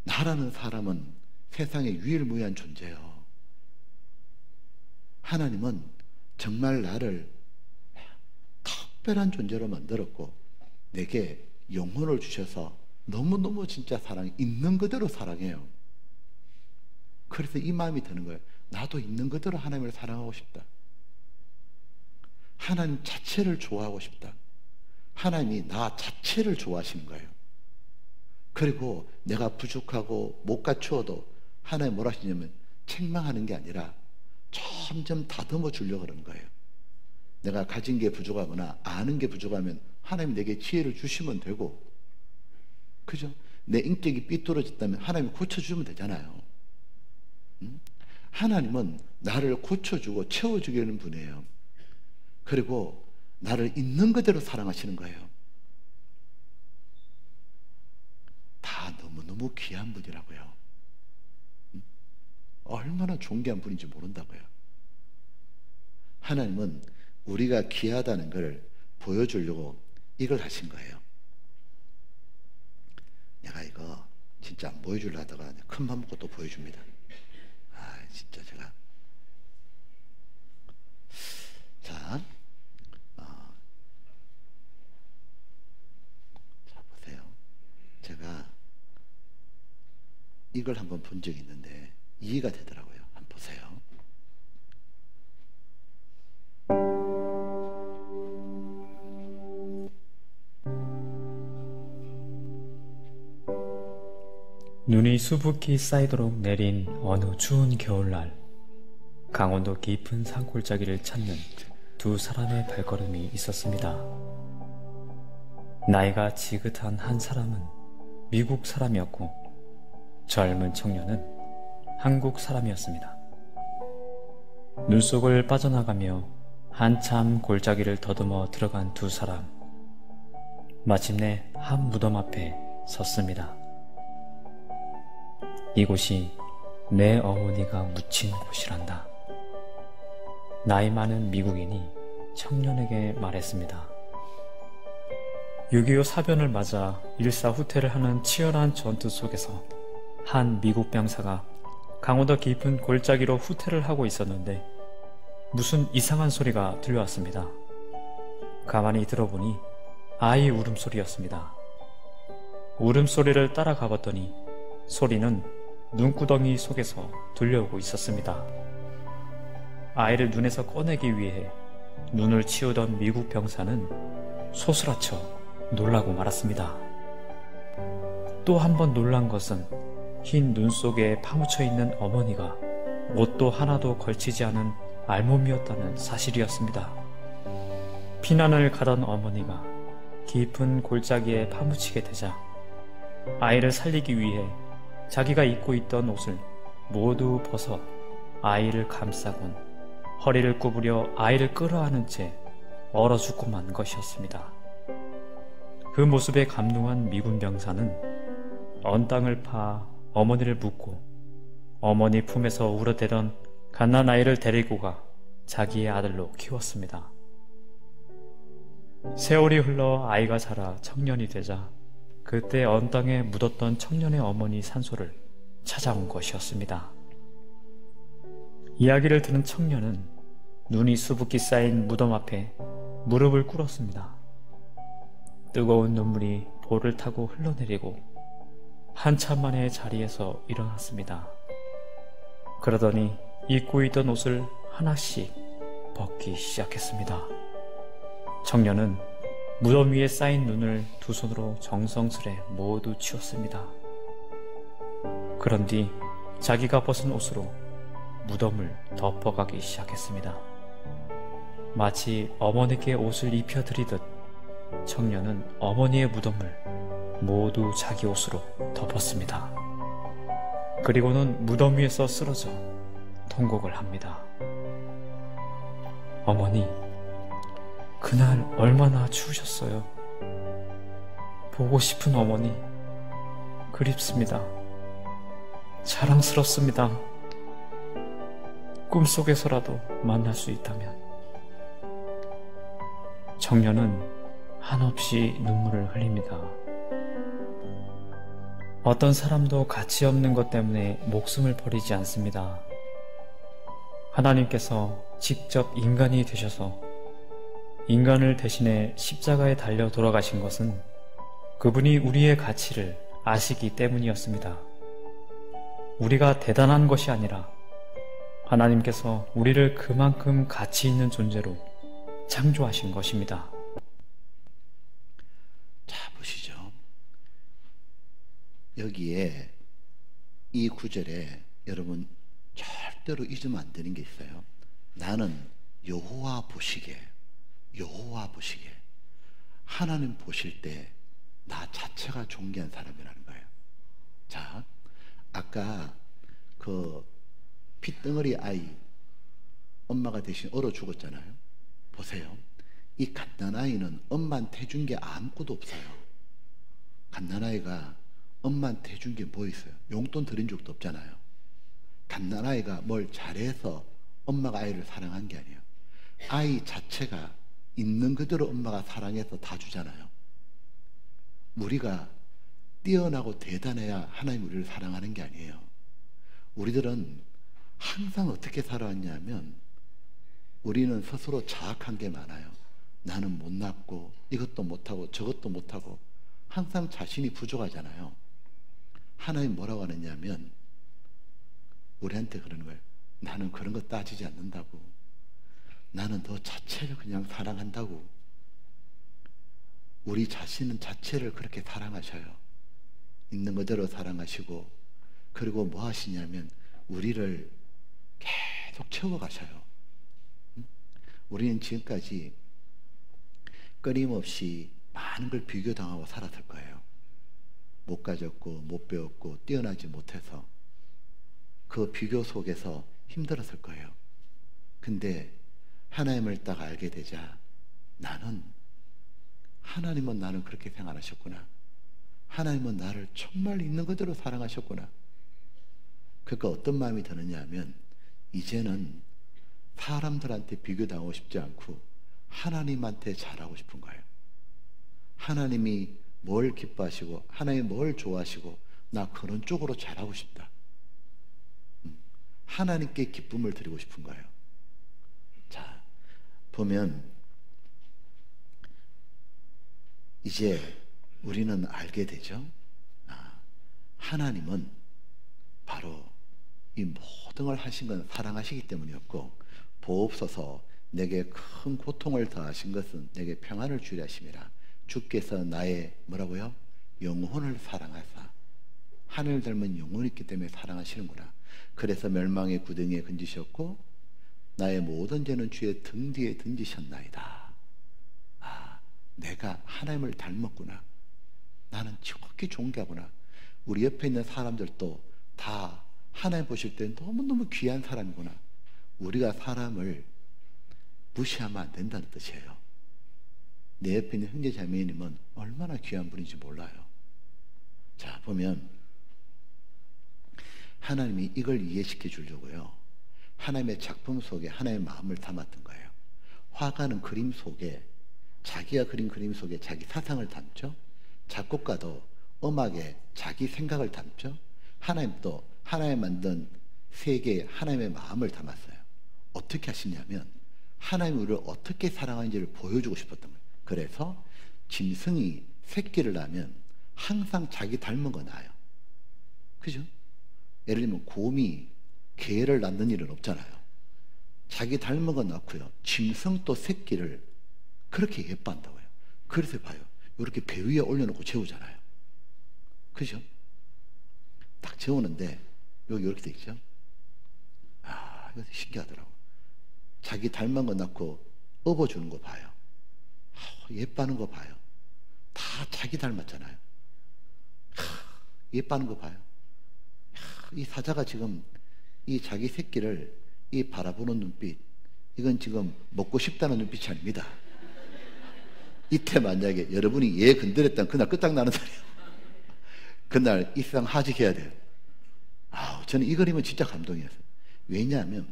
나라는 사람은 세상에 유일무이한 존재예요. 하나님은 정말 나를 특별한 존재로 만들었고 내게 영혼을 주셔서 너무너무 진짜 사랑해, 있는 그대로 사랑해요. 그래서 이 마음이 드는 거예요. 나도 있는 그대로 하나님을 사랑하고 싶다. 하나님 자체를 좋아하고 싶다. 하나님이 나 자체를 좋아하시는 거예요. 그리고 내가 부족하고 못 갖추어도 하나님 뭐라 하시냐면 책망하는 게 아니라 점점 다듬어 주려고 그러는 거예요. 내가 가진 게 부족하거나 아는 게 부족하면 하나님 내게 지혜를 주시면 되고, 그죠? 내 인격이 삐뚤어졌다면 하나님이 고쳐주면 되잖아요. 하나님은 나를 고쳐주고 채워주려는 분이에요. 그리고 나를 있는 그대로 사랑하시는 거예요. 다 너무너무 귀한 분이라고요. 얼마나 존귀한 분인지 모른다고요. 하나님은 우리가 귀하다는 걸 보여주려고 이걸 하신 거예요. 내가 이거 진짜 안 보여주려 하다가 큰 맘 먹고 또 보여줍니다. 진짜 제가. 자, 자 보세요. 제가 이걸 한번 본 적이 있는데 이해가 되더라고요. 한번 보세요. 눈이 수북히 쌓이도록 내린 어느 추운 겨울날, 강원도 깊은 산골짜기를 찾는 두 사람의 발걸음이 있었습니다. 나이가 지긋한 한 사람은 미국 사람이었고 젊은 청년은 한국 사람이었습니다. 눈속을 빠져나가며 한참 골짜기를 더듬어 들어간 두 사람, 마침내 한 무덤 앞에 섰습니다. 이곳이 내 어머니가 묻힌 곳이란다. 나이 많은 미국인이 청년에게 말했습니다. 6.25 사변을 맞아 일사후퇴를 하는 치열한 전투 속에서 한 미국 병사가 강원도 깊은 골짜기로 후퇴를 하고 있었는데 무슨 이상한 소리가 들려왔습니다. 가만히 들어보니 아이 울음소리였습니다. 울음소리를 따라가 봤더니 소리는 눈구덩이 속에서 들려오고 있었습니다. 아이를 눈에서 꺼내기 위해 눈을 치우던 미국 병사는 소스라쳐 놀라고 말았습니다. 또 한 번 놀란 것은 흰 눈 속에 파묻혀 있는 어머니가 옷도 하나도 걸치지 않은 알몸이었다는 사실이었습니다. 피난을 가던 어머니가 깊은 골짜기에 파묻히게 되자 아이를 살리기 위해 자기가 입고 있던 옷을 모두 벗어 아이를 감싸곤 허리를 구부려 아이를 끌어안은 채 얼어 죽고 만 것이었습니다. 그 모습에 감동한 미군 병사는 언 땅을 파 어머니를 묻고 어머니 품에서 울어대던 갓난아이를 데리고 가 자기의 아들로 키웠습니다. 세월이 흘러 아이가 자라 청년이 되자 그때 언 땅에 묻었던 청년의 어머니 산소를 찾아온 것이었습니다. 이야기를 들은 청년은 눈이 수북히 쌓인 무덤 앞에 무릎을 꿇었습니다. 뜨거운 눈물이 볼을 타고 흘러내리고 한참 만에 자리에서 일어났습니다. 그러더니 입고 있던 옷을 하나씩 벗기 시작했습니다. 청년은 무덤 위에 쌓인 눈을 두 손으로 정성스레 모두 치웠습니다. 그런 뒤 자기가 벗은 옷으로 무덤을 덮어가기 시작했습니다. 마치 어머니께 옷을 입혀드리듯 청년은 어머니의 무덤을 모두 자기 옷으로 덮었습니다. 그리고는 무덤 위에서 쓰러져 통곡을 합니다. 어머니, 그날 얼마나 추우셨어요. 보고 싶은 어머니, 그립습니다. 자랑스럽습니다. 꿈속에서라도 만날 수 있다면. 청년은 한없이 눈물을 흘립니다. 어떤 사람도 가치 없는 것 때문에 목숨을 버리지 않습니다. 하나님께서 직접 인간이 되셔서 인간을 대신해 십자가에 달려 돌아가신 것은 그분이 우리의 가치를 아시기 때문이었습니다. 우리가 대단한 것이 아니라 하나님께서 우리를 그만큼 가치 있는 존재로 창조하신 것입니다. 자, 보시죠. 여기에 이 구절에 여러분 절대로 잊으면 안 되는 게 있어요. 나는 여호와 보시기에, 여호와 보시기에, 하나님 보실 때 나 자체가 존귀한 사람이라는 거예요. 자, 아까 그 핏덩어리 아이 엄마가 대신 얼어 죽었잖아요. 보세요. 이 갓난아이는 엄마한테 해준 게 아무것도 없어요. 갓난아이가 엄마한테 해준 게 뭐 있어요? 용돈 드린 적도 없잖아요. 갓난아이가 뭘 잘해서 엄마가 아이를 사랑한 게 아니에요. 아이 자체가 있는 그대로 엄마가 사랑해서 다 주잖아요. 우리가 뛰어나고 대단해야 하나님 우리를 사랑하는 게 아니에요. 우리들은 항상 어떻게 살아왔냐면 우리는 스스로 자학한 게 많아요. 나는 못났고 이것도 못하고 저것도 못하고 항상 자신이 부족하잖아요. 하나님 뭐라고 하느냐면 우리한테 그러는 거예요. 나는 그런 거 따지지 않는다고. 나는 너 자체를 그냥 사랑한다고. 우리 자신은 자체를 그렇게 사랑하셔요. 있는 그대로 사랑하시고, 그리고 뭐 하시냐면 우리를 계속 채워가셔요. 우리는 지금까지 끊임없이 많은 걸 비교당하고 살았을 거예요. 못 가졌고 못 배웠고 뛰어나지 못해서 그 비교 속에서 힘들었을 거예요. 근데 하나님을 딱 알게 되자 하나님은 나를 그렇게 생각하셨구나. 하나님은 나를 정말 있는 그대로 사랑하셨구나. 그러니까 어떤 마음이 드느냐 하면 이제는 사람들한테 비교당하고 싶지 않고 하나님한테 잘하고 싶은 거예요. 하나님이 뭘 기뻐하시고 하나님이 뭘 좋아하시고 나 그런 쪽으로 잘하고 싶다. 하나님께 기쁨을 드리고 싶은 거예요. 자, 보면 이제 우리는 알게 되죠. 하나님은 바로 이 모든 걸 하신 건 사랑하시기 때문이었고, 보옵소서 내게 큰 고통을 더하신 것은 내게 평안을 주려 하심이라. 주께서 나의 뭐라고요? 영혼을 사랑하사. 하늘 닮은 영혼이 있기 때문에 사랑하시는구나. 그래서 멸망의 구덩이에 건지셨고 나의 모든 죄는 주의 등 뒤에 던지셨나이다. 내가 하나님을 닮았구나. 나는 지극히 존귀하구나. 우리 옆에 있는 사람들도 다 하나님 보실 때 너무너무 귀한 사람이구나. 우리가 사람을 무시하면 안 된다는 뜻이에요. 내 옆에 있는 형제 자매님은 얼마나 귀한 분인지 몰라요. 자, 보면 하나님이 이걸 이해시켜 주려고요. 하나님의 작품 속에 하나님의 마음을 담았던 거예요. 화가는 그림 속에 자기가 그린 그림 속에 자기 사상을 담죠. 작곡가도 음악에 자기 생각을 담죠. 하나님도 하나님 만든 세계에 하나님의 마음을 담았어요. 어떻게 하시냐면 하나님이 우리를 어떻게 사랑하는지를 보여주고 싶었던 거예요. 그래서 짐승이 새끼를 낳으면 항상 자기 닮은 거 낳아요. 그죠? 예를 들면 곰이 개를 낳는 일은 없잖아요. 자기 닮은 거 낳고요. 짐승도 새끼를 그렇게 예뻐한다고요. 그래서 봐요. 이렇게 배 위에 올려놓고 재우잖아요. 그죠? 딱 재우는데 여기 이렇게 돼 있죠? 아, 이거 신기하더라고요. 자기 닮은 거 낳고 업어주는 거 봐요. 예뻐하는 거 봐요. 다 자기 닮았잖아요. 예뻐하는 거 봐요. 이 사자가 지금 이 자기 새끼를 이 바라보는 눈빛, 이건 지금 먹고 싶다는 눈빛이 아닙니다. 이때 만약에 여러분이 얘 건드렸다면 그날 끝장나는 소리예요. 그날 이 세상 하직해야 돼요. 저는 이 그림은 진짜 감동이었어요. 왜냐하면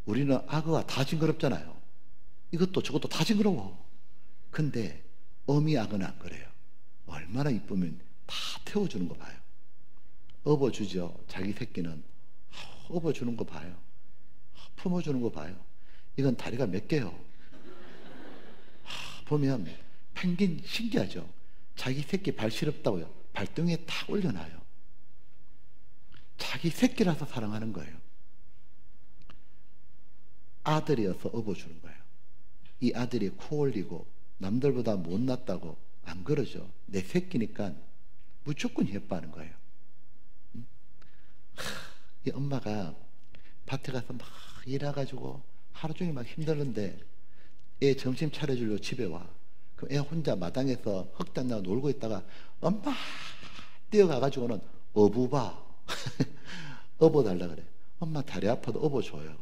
우리는 악어가 다 징그럽잖아요. 이것도 저것도 다 징그러워. 근데 어미 악어는 안 그래요. 얼마나 이쁘면 다 태워주는 거 봐요. 업어주죠. 자기 새끼는 업어주는 거 봐요. 품어주는 거 봐요. 이건 다리가 몇 개요. 보면 펭귄 신기하죠. 자기 새끼 발 시렵다고요. 발등에 딱 올려놔요. 자기 새끼라서 사랑하는 거예요. 아들이어서 업어주는 거예요. 이 아들이 코 올리고 남들보다 못났다고 안 그러죠. 내 새끼니까 무조건 예뻐하는 거예요. 이 엄마가 밭에 가서 막 일해가지고 하루 종일 막 힘들는데 애 점심 차려주려고 집에 와. 그럼 애 혼자 마당에서 흙단나고 놀고 있다가 엄마 뛰어가가지고는 어부바 업어달라 그래. 엄마 다리 아파도 업어줘요.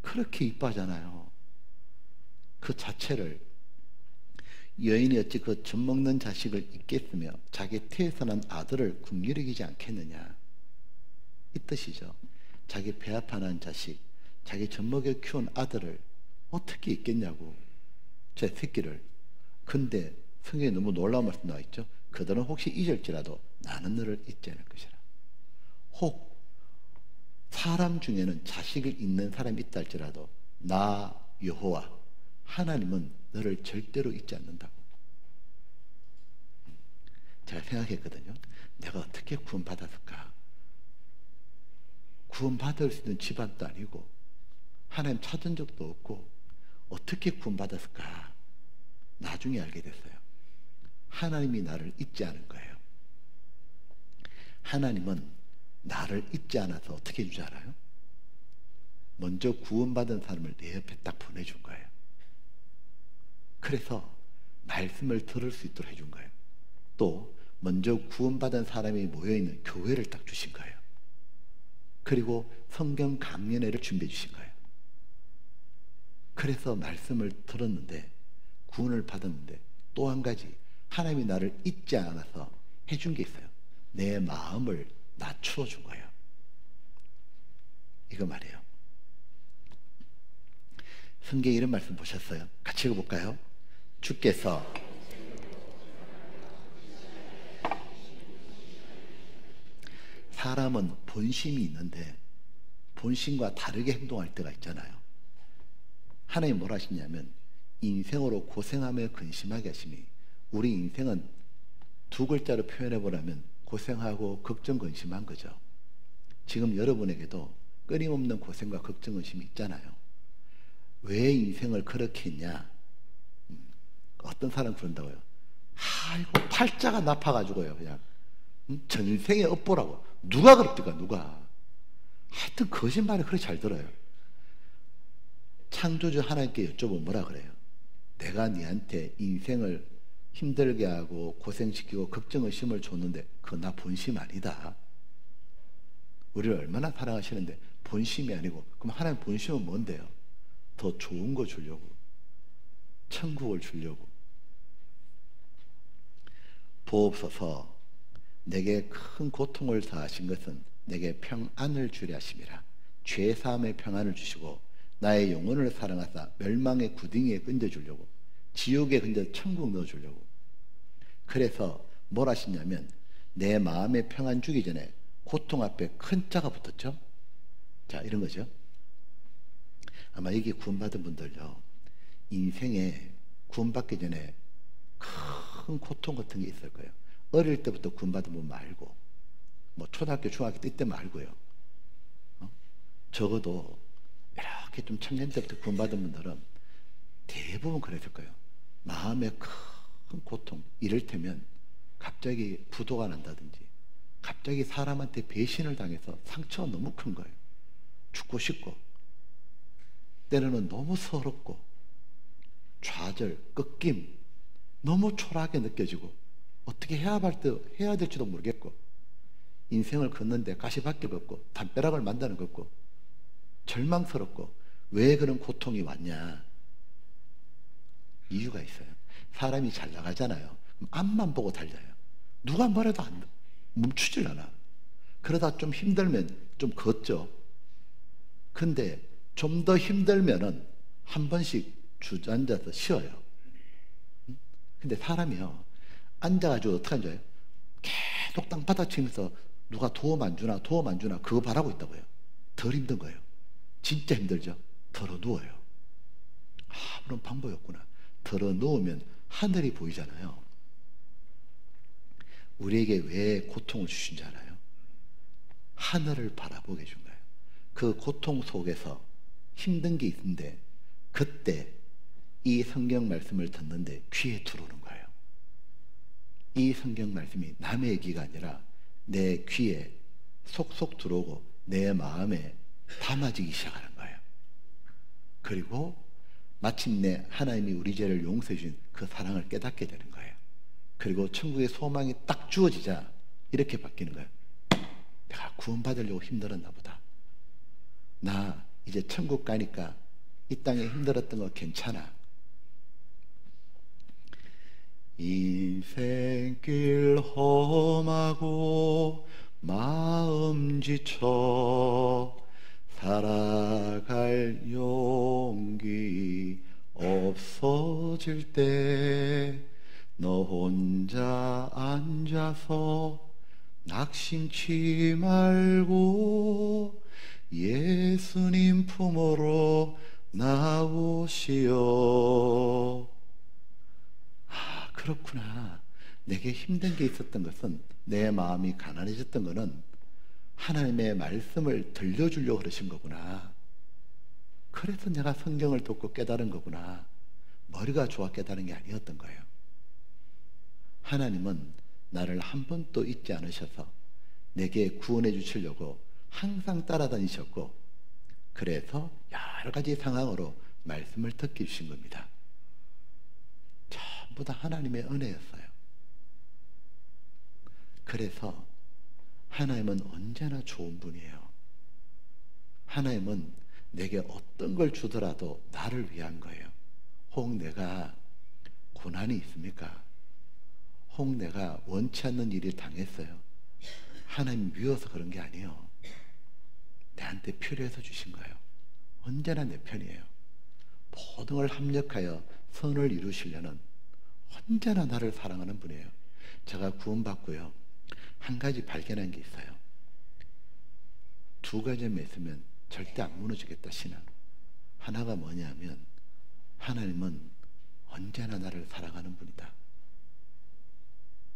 그렇게 이뻐하잖아요. 그 자체를 여인이 어찌 그 젖먹는 자식을 잊겠으며 자기 태에서 난 아들을 긍휼히 여기지 않겠느냐, 이 뜻이죠. 자기 배 아파 난 자식, 자기 젖먹여 키운 아들을 어떻게 잊겠냐고, 제 새끼를. 근데 성경에 너무 놀라운 말씀 나와 있죠. 그들은 혹시 잊을지라도 나는 너를 잊지 않을 것이라. 혹 사람 중에는 자식을 잊는 사람이 있다 할지라도 나 여호와 하나님은 너를 절대로 잊지 않는다고. 제가 생각했거든요. 내가 어떻게 구원받았을까? 구원받을 수 있는 집안도 아니고 하나님 찾은 적도 없고 어떻게 구원받았을까? 나중에 알게 됐어요. 하나님이 나를 잊지 않은 거예요. 하나님은 나를 잊지 않아서 어떻게 해주지 알아요? 먼저 구원받은 사람을 내 옆에 딱 보내준 거예요. 그래서 말씀을 들을 수 있도록 해준 거예요. 또 먼저 구원받은 사람이 모여있는 교회를 딱 주신 거예요. 그리고 성경 강연회를 준비해 주신 거예요. 그래서 말씀을 들었는데 구원을 받았는데 또 한 가지 하나님이 나를 잊지 않아서 해준 게 있어요. 내 마음을 낮추어 준 거예요. 이거 말이에요. 성경에 이런 말씀 보셨어요? 같이 읽어볼까요? 주께서 사람은 본심이 있는데 본심과 다르게 행동할 때가 있잖아요. 하나님 뭘 하시냐면 인생으로 고생하며 근심하게 하시니, 우리 인생은 두 글자로 표현해보라면 고생하고 걱정 근심한 거죠. 지금 여러분에게도 끊임없는 고생과 걱정 근심이 있잖아요. 왜 인생을 그렇게 했냐? 어떤 사람 그런다고요. 아이고 팔자가 나빠가지고요. 그냥 전생에 업보라고. 누가 그럽니까? 누가? 하여튼 거짓말이 그렇게 잘 들어요. 창조주 하나님께 여쭤보면 뭐라 그래요? 내가 네한테 인생을 힘들게 하고 고생시키고 걱정을 심을 줬는데 그거 나 본심 아니다. 우리를 얼마나 사랑하시는데 본심이 아니고, 그럼 하나님 본심은 뭔데요? 더 좋은 거 주려고, 천국을 주려고. 보옵소서 내게 큰 고통을 더하신 것은 내게 평안을 주려 하심이라. 죄사함의 평안을 주시고 나의 영혼을 사랑하사 멸망의 구덩이에 던져주려고, 지옥에 던져 천국 넣어주려고. 그래서 뭘 하시냐면 내 마음의 평안 주기 전에 고통 앞에 큰 자가 붙었죠. 자, 이런 거죠. 아마 여기 구원받은 분들요, 인생에 구원받기 전에 큰 고통 같은 게 있을 거예요. 어릴 때부터 구원받은 분 말고, 뭐 초등학교, 중학교 때 말고요. 적어도 이렇게 좀 청년 때부터 구원받은 분들은 대부분 그랬을 거예요. 마음에 큰 고통, 이를테면 갑자기 부도가 난다든지, 갑자기 사람한테 배신을 당해서 상처가 너무 큰 거예요. 죽고 싶고, 때로는 너무 서럽고, 좌절, 꺾임, 너무 초라하게 느껴지고, 어떻게 해야 될지도 모르겠고, 인생을 걷는데 가시밭길 없고, 담벼락을 만드는 것 없고, 절망스럽고, 왜 그런 고통이 왔냐? 이유가 있어요. 사람이 잘 나가잖아요. 앞만 보고 달려요. 누가 뭐래도 멈추질 않아. 그러다 좀 힘들면 좀 걷죠. 근데 좀 더 힘들면은 한 번씩 주저앉아서 쉬어요. 근데 사람이요, 앉아가지고 어떻게 앉아요? 계속 땅바닥 치면서 누가 도움 안 주나 그거 바라고 있다고요. 덜 힘든 거예요. 진짜 힘들죠. 덜어 누워요. 그런 방법이 없구나. 덜어 누우면 하늘이 보이잖아요. 우리에게 왜 고통을 주신 줄 알아요? 하늘을 바라보게 해준 거예요. 그 고통 속에서 힘든 게 있는데, 그때 이 성경 말씀을 듣는데 귀에 들어오는 거예요. 이 성경 말씀이 남의 얘기가 아니라 내 귀에 속속 들어오고 내 마음에 담아지기 시작하는 거예요. 그리고 마침내 하나님이 우리 죄를 용서해 주신 그 사랑을 깨닫게 되는 거예요. 그리고 천국의 소망이 딱 주어지자 이렇게 바뀌는 거예요. 내가 구원받으려고 힘들었나 보다. 나 이제 천국 가니까 이 땅에 힘들었던 거 괜찮아. 인생길 험하고 마음 지쳐 살아갈 용기 없어질 때 너 혼자 앉아서 낙심치 말고 예수님 품으로 나오시오. 그렇구나. 내게 힘든 게 있었던 것은, 내 마음이 가난해졌던 것은 하나님의 말씀을 들려주려고 그러신 거구나. 그래서 내가 성경을 듣고 깨달은 거구나. 머리가 좋아 깨달은 게 아니었던 거예요. 하나님은 나를 한 번도 잊지 않으셔서 내게 구원해 주시려고 항상 따라다니셨고, 그래서 여러 가지 상황으로 말씀을 듣게 주신 겁니다. 전부 다 하나님의 은혜였어요. 그래서 하나님은 언제나 좋은 분이에요. 하나님은 내게 어떤 걸 주더라도 나를 위한 거예요. 혹 내가 고난이 있습니까? 혹 내가 원치 않는 일이 당했어요. 하나님 미워서 그런 게 아니에요. 내한테 필요해서 주신 거예요. 언제나 내 편이에요. 모든 걸 합력하여 선을 이루시려는, 언제나 나를 사랑하는 분이에요. 제가 구원받고요, 한 가지 발견한 게 있어요. 두 가지만 있으면 절대 안 무너지겠다, 신앙. 하나가 뭐냐면, 하나님은 언제나 나를 사랑하는 분이다.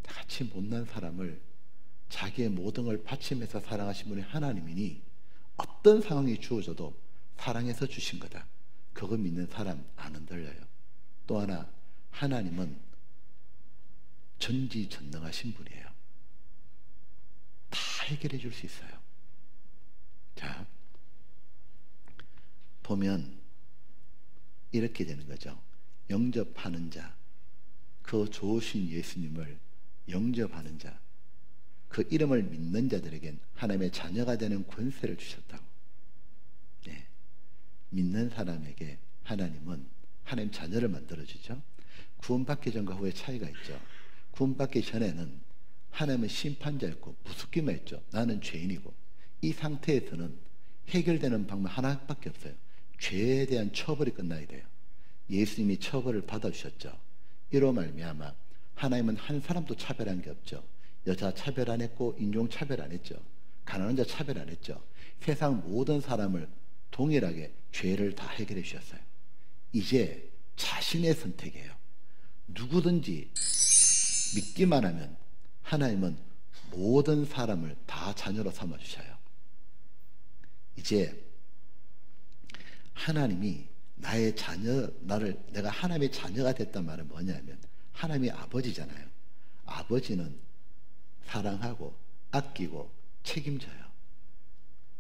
같이 못난 사람을 자기의 모든 걸 바치면서 사랑하신 분이 하나님이니 어떤 상황이 주어져도 사랑해서 주신 거다. 그거 믿는 사람 안 흔들려요. 또 하나, 하나님은 전지전능하신 분이에요. 다 해결해 줄 수 있어요. 자, 보면 이렇게 되는 거죠. 영접하는 자, 그 좋으신 예수님을 영접하는 자, 그 이름을 믿는 자들에겐 하나님의 자녀가 되는 권세를 주셨다고. 네. 믿는 사람에게 하나님은 하나님 자녀를 만들어주죠. 구원받기 전과 후에 차이가 있죠. 구원받기 전에는 하나님은 심판자였고 무섭기만 했죠. 나는 죄인이고. 이 상태에서는 해결되는 방법 하나밖에 없어요. 죄에 대한 처벌이 끝나야 돼요. 예수님이 처벌을 받아주셨죠. 이로 말미암아 하나님은 한 사람도 차별한 게 없죠. 여자 차별 안 했고 인종 차별 안 했죠. 가난한 자 차별 안 했죠. 세상 모든 사람을 동일하게 죄를 다 해결해 주셨어요. 이제 자신의 선택이에요. 누구든지 믿기만 하면 하나님은 모든 사람을 다 자녀로 삼아주셔요. 이제 하나님이 나의 자녀, 내가 하나님의 자녀가 됐단 말은 뭐냐면 하나님이 아버지잖아요. 아버지는 사랑하고 아끼고 책임져요.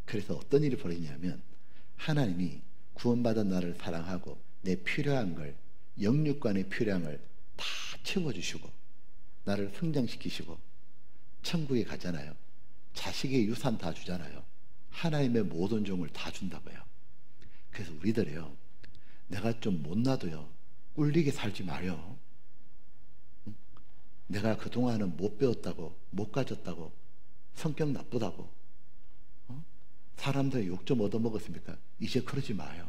그래서 어떤 일이 벌어지냐면 하나님이 구원받은 나를 사랑하고 내 필요한 걸, 영육간의 필요한 걸 다 채워주시고 나를 성장시키시고 천국에 가잖아요. 자식의 유산 다 주잖아요. 하나님의 모든 종을 다 준다고요. 그래서 우리들이요, 내가 좀 못나도요 꿀리게 살지 마요. 내가 그동안은 못 배웠다고, 못 가졌다고, 성격 나쁘다고, 사람들 욕 좀 얻어먹었습니까? 이제 그러지 마요.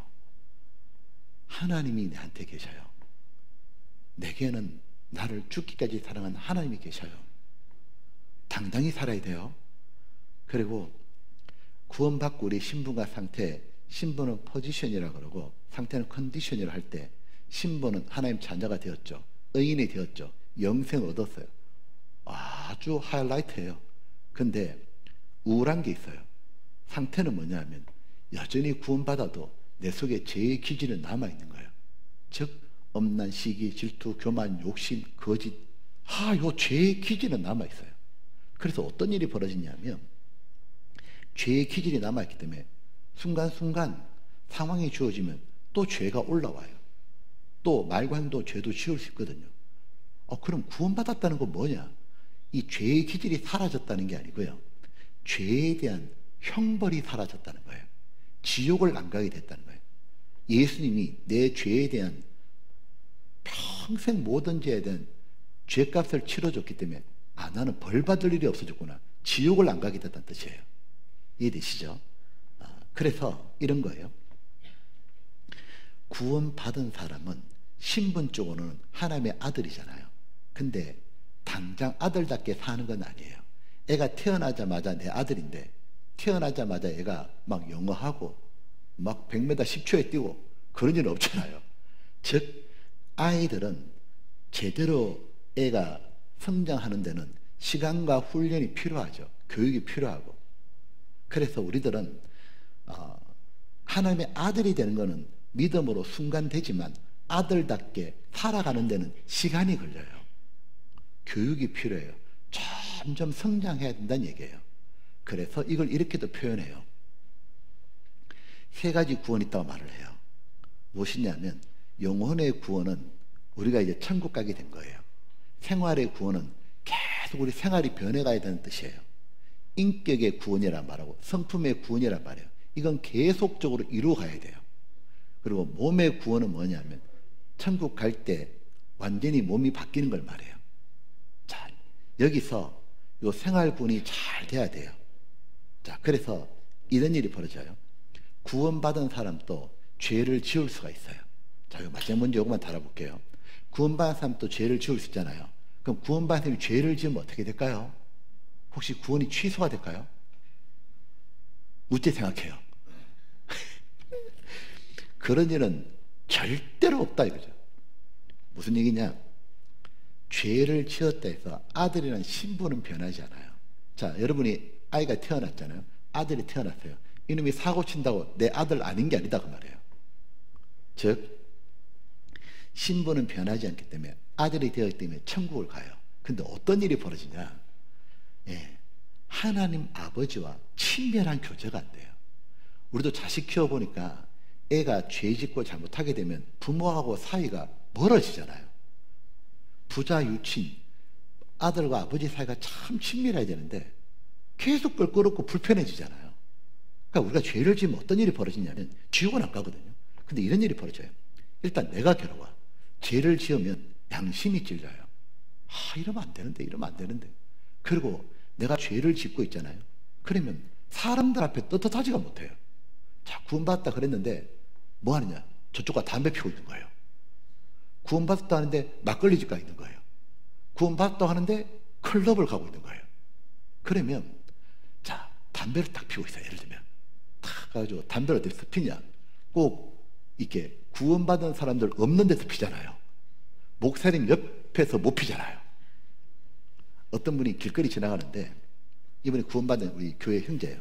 하나님이 내한테 계셔요. 내게는 나를 죽기까지 사랑한 하나님이 계셔요. 당당히 살아야 돼요. 그리고 구원받고 우리 신분과 상태, 신분은 포지션이라고 그러고 상태는 컨디션이라고 할 때 신분은 하나님 자녀가 되었죠. 의인이 되었죠. 영생을 얻었어요. 아주 하이라이트예요. 근데 우울한 게 있어요. 상태는 뭐냐면 여전히 구원받아도 내 속에 죄의 기질은 남아있는 거예요. 즉 엄난, 시기, 질투, 교만, 욕심, 거짓, 요 죄의 기질은 남아있어요. 그래서 어떤 일이 벌어지냐면 죄의 기질이 남아있기 때문에 순간순간 상황이 주어지면 또 죄가 올라와요. 또 말과 행동, 죄도 지을 수 있거든요. 그럼 구원받았다는 건 뭐냐? 이 죄의 기질이 사라졌다는 게 아니고요, 죄에 대한 형벌이 사라졌다는 거예요. 지옥을 안 가게 됐다는 거예요. 예수님이 내 죄에 대한 평생 모든 죄에 대한 죄값을 치러줬기 때문에 나는 벌 받을 일이 없어졌구나, 지옥을 안 가게 됐다는 뜻이에요. 이해되시죠? 그래서 이런 거예요. 구원받은 사람은 신분적으로는 하나님의 아들이잖아요. 근데 당장 아들답게 사는 건 아니에요. 애가 태어나자마자 내 아들인데 태어나자마자 애가 막 영어하고 막 100m 10초에 뛰고 그런 일은 없잖아요. 즉 아이들은 제대로 애가 성장하는 데는 시간과 훈련이 필요하죠. 교육이 필요하고. 그래서 우리들은 하나님의 아들이 되는 것은 믿음으로 순간되지만 아들답게 살아가는 데는 시간이 걸려요. 교육이 필요해요. 점점 성장해야 된다는 얘기예요. 그래서 이걸 이렇게도 표현해요. 세 가지 구원이 있다고 말을 해요. 무엇이냐면 영혼의 구원은 우리가 이제 천국 가게 된 거예요. 생활의 구원은 계속 우리 생활이 변해가야 되는 뜻이에요. 인격의 구원이란 말하고 성품의 구원이란 말이에요. 이건 계속적으로 이루어가야 돼요. 그리고 몸의 구원은 뭐냐면 천국 갈 때 완전히 몸이 바뀌는 걸 말해요. 자, 여기서 요 생활 구원이 잘 돼야 돼요. 자, 그래서 이런 일이 벌어져요. 구원받은 사람도 죄를 지을 수가 있어요. 자, 요 마지막 문제 요것만 달아볼게요. 구원받은 사람도 죄를 지을 수 있잖아요. 그럼 구원받은 사람이 죄를 지으면 어떻게 될까요? 혹시 구원이 취소가 될까요? 어떻게 생각해요? 그런 일은 절대로 없다 이거죠. 무슨 얘기냐? 죄를 지었다 해서 아들이라는 신분은 변하지 않아요. 자, 여러분이 아이가 태어났잖아요. 아들이 태어났어요. 이놈이 사고 친다고 내 아들 아닌 게 아니다 그 말이에요. 즉 신분은 변하지 않기 때문에 아들이 되었기 때문에 천국을 가요. 근데 어떤 일이 벌어지냐? 하나님 아버지와 친밀한 교제가 안 돼요. 우리도 자식 키워보니까 애가 죄 짓고 잘못하게 되면 부모하고 사이가 멀어지잖아요. 부자 유친, 아들과 아버지 사이가 참 친밀해야 되는데 계속 껄끄럽고 불편해지잖아요. 그러니까 우리가 죄를 지으면 어떤 일이 벌어지냐면 지옥은 안 가거든요. 근데 이런 일이 벌어져요. 일단 내가 괴로워. 죄를 지으면 양심이 찔려요. 이러면 안 되는데, 이러면 안 되는데. 그리고 내가 죄를 짓고 있잖아요. 그러면 사람들 앞에 떳떳하지가 못해요. 자, 구원받았다 그랬는데 뭐 하느냐? 저쪽과 담배 피우고 있는 거예요. 구원받았다 하는데 막걸리 집 가 있는 거예요. 구원받았다 하는데 클럽을 가고 있는 거예요. 그러면 자, 담배를 딱 피우고 있어요. 예를 들면 탁 가지고 담배를 어디서 피냐, 꼭 이렇게 구원받은 사람들 없는 데서 피잖아요. 목사님 옆에서 못 피잖아요. 어떤 분이 길거리 지나가는데, 이분이 구원받은 우리 교회 형제예요.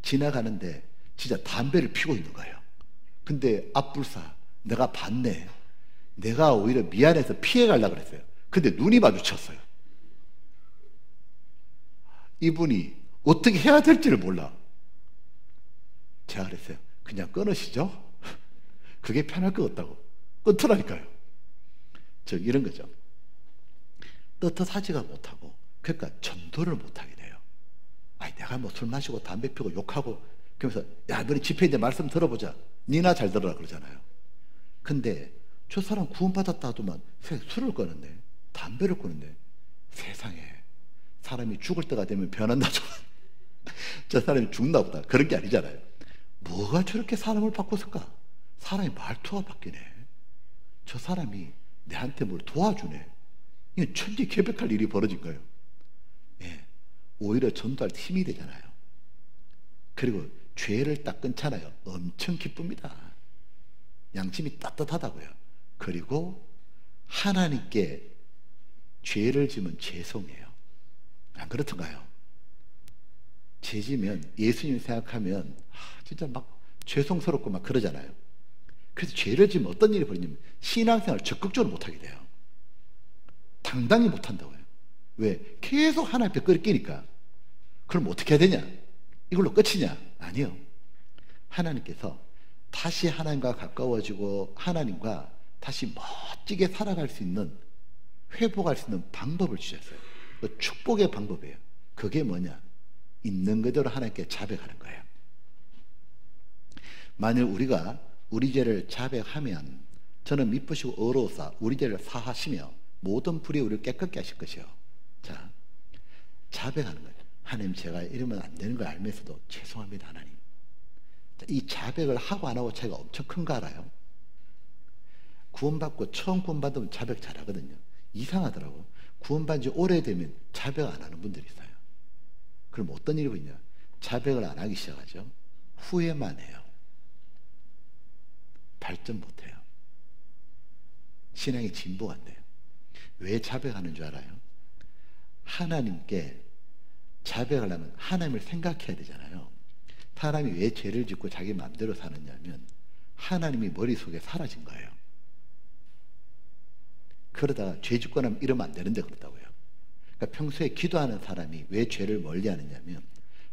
지나가는데 진짜 담배를 피우고 있는 거예요. 근데 앞불사 내가 봤네. 내가 오히려 미안해서 피해 가려고 그랬어요. 근데 눈이 마주쳤어요. 이분이 어떻게 해야 될지를 몰라. 제가 그랬어요. 그냥 끊으시죠. 그게 편할 것 같다고. 끊더라니까요. 이런 거죠. 떳떳하지가 못하고, 그러니까 전도를 못하게 돼요. 아니, 내가 뭐 술 마시고 담배 피우고 욕하고 그러면서, 야, 너네 집회인데 말씀 들어보자. 니나 잘 들어라 그러잖아요. 근데 저 사람 구원받았다 하더만 술을 끊었네, 담배를 끊었네. 세상에, 사람이 죽을 때가 되면 변한다죠. 저 사람이 죽나 보다. 그런 게 아니잖아요. 뭐가 저렇게 사람을 바꿨을까? 사람이 말투가 바뀌네. 저 사람이 내한테 뭘 도와주네. 이건 천지개벽할 일이 벌어진 거예요. 예, 오히려 전도할 때 힘이 되잖아요. 그리고 죄를 딱 끊잖아요. 엄청 기쁩니다. 양심이 따뜻하다고요. 그리고 하나님께 죄를 지면 죄송해요. 안 그렇던가요? 죄 지면 예수님 생각하면 진짜 막 죄송스럽고 막 그러잖아요. 그래서 죄를 지면 어떤 일이 벌어지냐면 신앙생활을 적극적으로 못하게 돼요. 당당히 못한다고요. 왜? 계속 하나님 앞에 끓이니까. 그럼 어떻게 해야 되냐? 이걸로 끝이냐? 아니요. 하나님께서 다시 하나님과 가까워지고 하나님과 다시 멋지게 살아갈 수 있는, 회복할 수 있는 방법을 주셨어요. 그 축복의 방법이에요. 그게 뭐냐? 있는 그대로 하나님께 자백하는 거예요. 만일 우리가 우리 죄를 자백하면 저는 미쁘시고 의로우사 우리 죄를 사하시며 모든 불의 우리를 깨끗게 하실 것이요. 자, 자백하는 거예요. 하나님, 제가 이러면 안 되는 걸 알면서도 죄송합니다 하나님. 자, 이 자백을 하고 안 하고 차이가 엄청 큰 거 알아요? 구원받고 처음 구원받으면 자백 잘하거든요. 이상하더라고요. 구원받은 지 오래되면 자백 안 하는 분들이 있어요. 그럼 어떤 일이 보이냐? 자백을 안 하기 시작하죠. 후회만 해요. 발전 못해요. 신앙이 진보가 안 돼요. 왜 자백하는 줄 알아요? 하나님께 자백하려면 하나님을 생각해야 되잖아요. 사람이 왜 죄를 짓고 자기 마음대로 사느냐면 하나님이 머릿속에 사라진 거예요. 그러다가 죄 짓고 나면 이러면 안 되는데 그렇다고요. 그러니까 평소에 기도하는 사람이 왜 죄를 멀리 하느냐면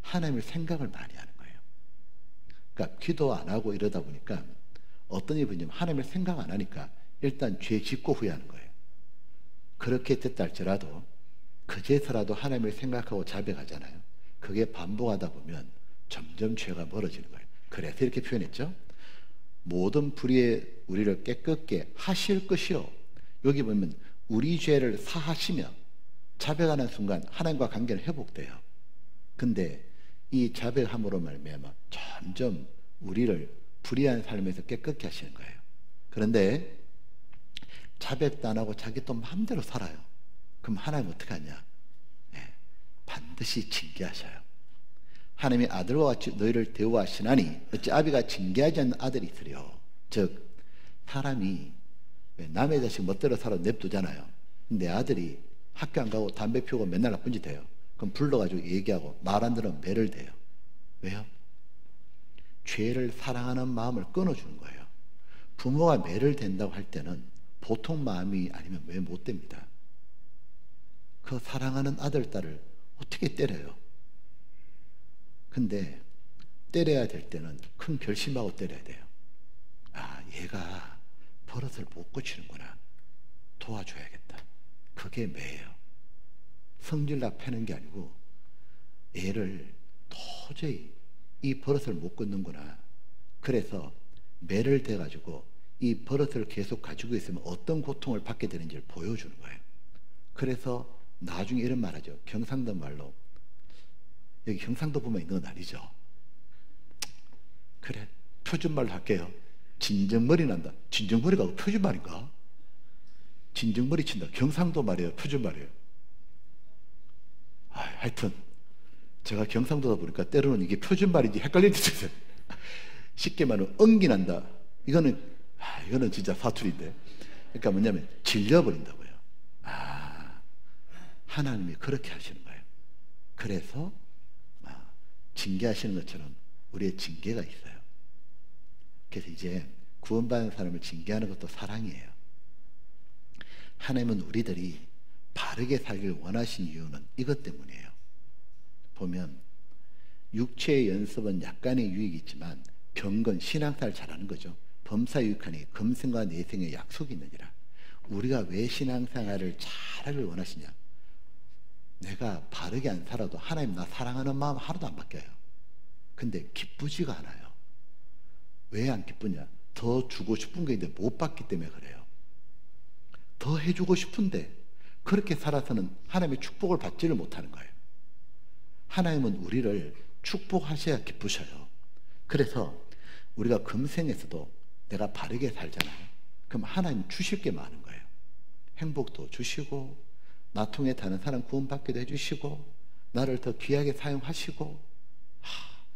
하나님을 생각을 많이 하는 거예요. 그러니까 기도 안 하고 이러다 보니까 어떤 일이 뭐냐면 하나님을 생각 안 하니까 일단 죄 짓고 후회하는 거예요. 그렇게 됐다 할지라도 그제서라도 하나님을 생각하고 자백하잖아요. 그게 반복하다 보면 점점 죄가 멀어지는 거예요. 그래서 이렇게 표현했죠. 모든 불의에 우리를 깨끗게 하실 것이요. 여기 보면 우리 죄를 사하시며 자백하는 순간 하나님과 관계는 회복돼요. 근데 이 자백함으로 말미암아 점점 우리를 불의한 삶에서 깨끗게 하시는 거예요. 그런데 자백도 안 하고 자기 또 마음대로 살아요. 그럼 하나님 어떻게 하냐? 네, 반드시 징계하셔요. 하나님이 아들과 같이 너희를 대우하시나니 어찌 아비가 징계하지 않는 아들이 있으리요. 즉 사람이 남의 자식 멋대로 살아 냅두잖아요. 내 아들이 학교 안 가고 담배 피우고 맨날 나쁜 짓 해요. 그럼 불러가지고 얘기하고 말 안 들으면 매를 대요. 왜요? 죄를 사랑하는 마음을 끊어주는 거예요. 부모가 매를 댄다고 할 때는 보통 마음이 아니면 왜 못 됩니다. 그 사랑하는 아들, 딸을 어떻게 때려요? 근데 때려야 될 때는 큰 결심하고 때려야 돼요. 아, 얘가 버릇을 못 고치는구나. 도와줘야겠다. 그게 매예요. 성질나 패는 게 아니고 얘를 도저히 이 버릇을 못 끊는구나. 그래서 매를 대가지고 이 버릇을 계속 가지고 있으면 어떤 고통을 받게 되는지를 보여주는 거예요. 그래서 나중에 이런 말 하죠. 경상도 말로, 여기 경상도 보면 있는 건 아니죠. 그래, 표준말로 할게요. 진정머리 난다. 진정머리가 표준말인가? 진정머리 친다. 경상도 말이에요, 표준말이에요? 하여튼 제가 경상도다 보니까 때로는 이게 표준말인지 헷갈릴 때도 있어요. 쉽게 말하면 엉기난다. 이거는 진짜 사투리인데. 그러니까 뭐냐면 질려버린다고요. 하나님이 그렇게 하시는 거예요. 그래서 징계하시는 것처럼 우리의 징계가 있어요. 그래서 이제 구원받은 사람을 징계하는 것도 사랑이에요. 하나님은 우리들이 바르게 살기를 원하신 이유는 이것 때문이에요. 보면 육체의 연습은 약간의 유익이 있지만 경건, 신앙생활 잘하는 거죠. 범사유익하니 금생과 내생의 약속이 있느니라. 우리가 왜 신앙생활을 잘하길 원하시냐? 내가 바르게 안 살아도 하나님 나 사랑하는 마음 하나도 안 바뀌어요. 근데 기쁘지가 않아요. 왜 안 기쁘냐? 더 주고 싶은 게 있는데 못 받기 때문에 그래요. 더 해주고 싶은데 그렇게 살아서는 하나님의 축복을 받지를 못하는 거예요. 하나님은 우리를 축복하셔야 기쁘셔요. 그래서 우리가 금생에서도 내가 바르게 살잖아요. 그럼 하나님 주실 게 많은 거예요. 행복도 주시고 나 통해 다른 사람 구원받기도 해주시고 나를 더 귀하게 사용하시고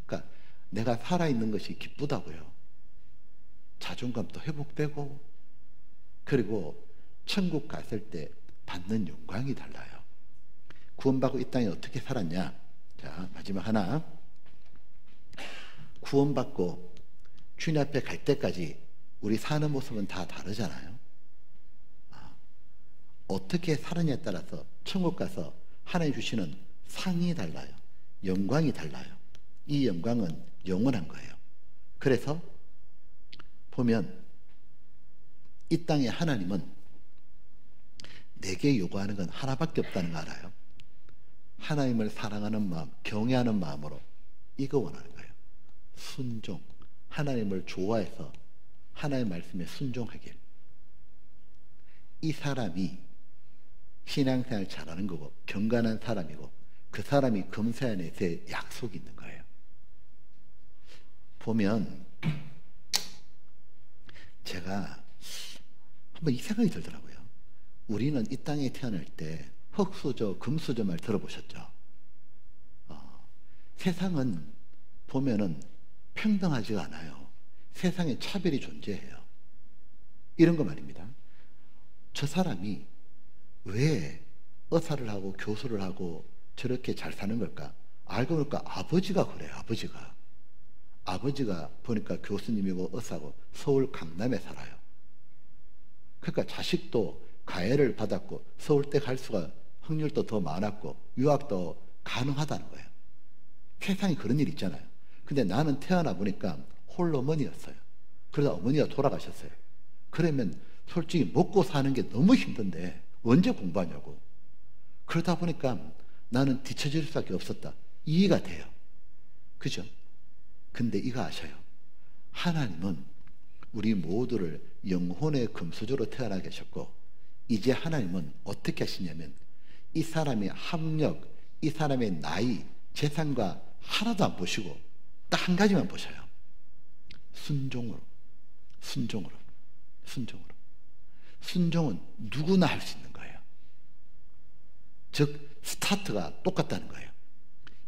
그러니까 내가 살아있는 것이 기쁘다고요. 자존감도 회복되고 그리고 천국 갔을 때 받는 영광이 달라요. 구원받고 이 땅에 어떻게 살았냐? 자, 마지막 하나. 구원받고 주님 앞에 갈 때까지 우리 사는 모습은 다 다르잖아요. 어떻게 사느냐에 따라서 천국 가서 하나님 주시는 상이 달라요. 영광이 달라요. 이 영광은 영원한 거예요. 그래서 보면 이 땅에 하나님은 내게 요구하는 건 하나밖에 없다는 거 알아요? 하나님을 사랑하는 마음, 경외하는 마음으로 이거 원하는 거예요. 순종. 하나님을 좋아해서 하나님의 말씀에 순종하길. 이 사람이 신앙생활 잘하는 거고 경건한 사람이고 그 사람이 금세 안에서 약속이 있는 거예요. 보면 제가 한번 이 생각이 들더라고요. 우리는 이 땅에 태어날 때 흙수저, 금수저 말 들어보셨죠? 세상은 보면은 평등하지가 않아요. 세상에 차별이 존재해요. 이런 거 말입니다. 저 사람이 왜 의사를 하고 교수를 하고 저렇게 잘 사는 걸까? 알고 보니까 아버지가 그래요. 아버지가 보니까 교수님이고 의사고 서울 강남에 살아요. 그러니까 자식도 가해를 받았고 서울대 갈 수가 확률도 더 많았고 유학도 가능하다는 거예요. 세상에 그런 일 있잖아요. 근데 나는 태어나 보니까 홀어머니였어요. 그러다 어머니가 돌아가셨어요. 그러면 솔직히 먹고 사는 게 너무 힘든데 언제 공부하냐고. 그러다 보니까 나는 뒤처질 수밖에 없었다. 이해가 돼요. 그죠? 근데 이거 아셔요. 하나님은 우리 모두를 영혼의 금수저로 태어나게 하셨고 이제 하나님은 어떻게 하시냐면 이 사람의 학력, 이 사람의 나이, 재산과 하나도 안 보시고 딱 한 가지만 보셔요. 순종은 누구나 할 수 있는 거예요. 즉 스타트가 똑같다는 거예요.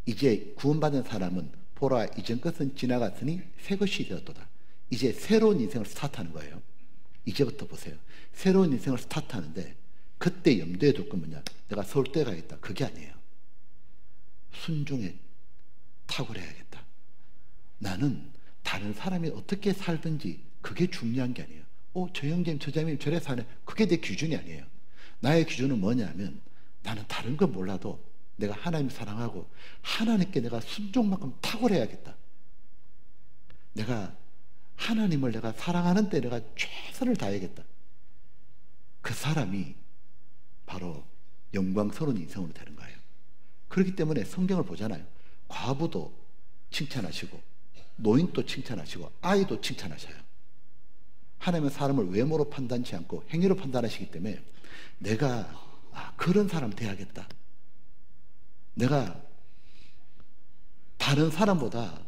이제 구원받은 사람은 보라 이전 것은 지나갔으니 새 것이 되었도다. 이제 새로운 인생을 스타트하는 거예요. 이제부터 보세요. 새로운 인생을 스타트하는데 그때 염두에 둘 건 뭐냐? 내가 서울대 가야겠다. 그게 아니에요. 순종에 탁월해야겠다. 나는 다른 사람이 어떻게 살든지 그게 중요한 게 아니에요. 저 형제님 저 자매님 저래 사네. 그게 내 기준이 아니에요. 나의 기준은 뭐냐면 나는 다른 건 몰라도 내가 하나님 사랑하고 하나님께 내가 순종만큼 탁월해야겠다. 내가 하나님을 내가 사랑하는 때 내가 최선을 다해야겠다. 그 사람이 바로 영광스러운 인생으로 되는 거예요. 그렇기 때문에 성경을 보잖아요. 과부도 칭찬하시고 노인도 칭찬하시고 아이도 칭찬하셔요. 하나님은 사람을 외모로 판단치 않고 행위로 판단하시기 때문에 내가 그런 사람 돼야겠다. 내가 다른 사람보다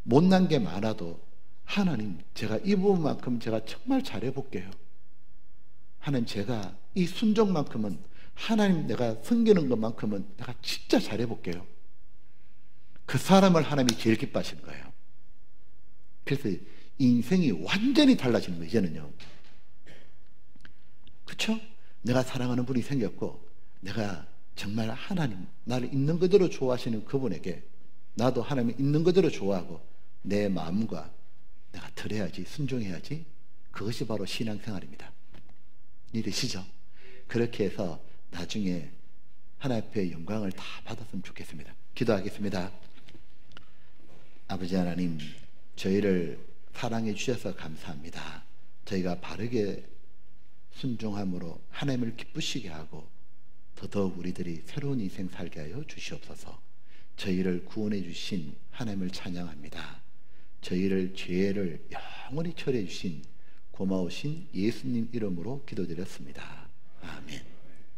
못난 게 많아도 하나님 제가 이 부분만큼 제가 정말 잘해볼게요. 하나님 제가 이 순종만큼은 하나님 내가 섬기는 것만큼은 내가 진짜 잘해볼게요. 그 사람을 하나님이 제일 기뻐하시는 거예요. 그래서 인생이 완전히 달라지는 거예요, 이제는요. 그렇죠? 내가 사랑하는 분이 생겼고 내가 정말 하나님, 나를 있는 그대로 좋아하시는 그분에게 나도 하나님 있는 그대로 좋아하고 내 마음과 내가 드려야지, 순종해야지. 그것이 바로 신앙생활입니다. 이해되시죠? 그렇게 해서 나중에 하나님 앞에 영광을 다 받았으면 좋겠습니다. 기도하겠습니다. 아버지 하나님, 저희를 사랑해 주셔서 감사합니다. 저희가 바르게 순종함으로 하나님을 기쁘시게 하고 더더욱 우리들이 새로운 인생 살게 하여 주시옵소서. 저희를 구원해 주신 하나님을 찬양합니다. 저희를 죄를 영원히 처리해 주신 고마우신 예수님 이름으로 기도드렸습니다. 아멘.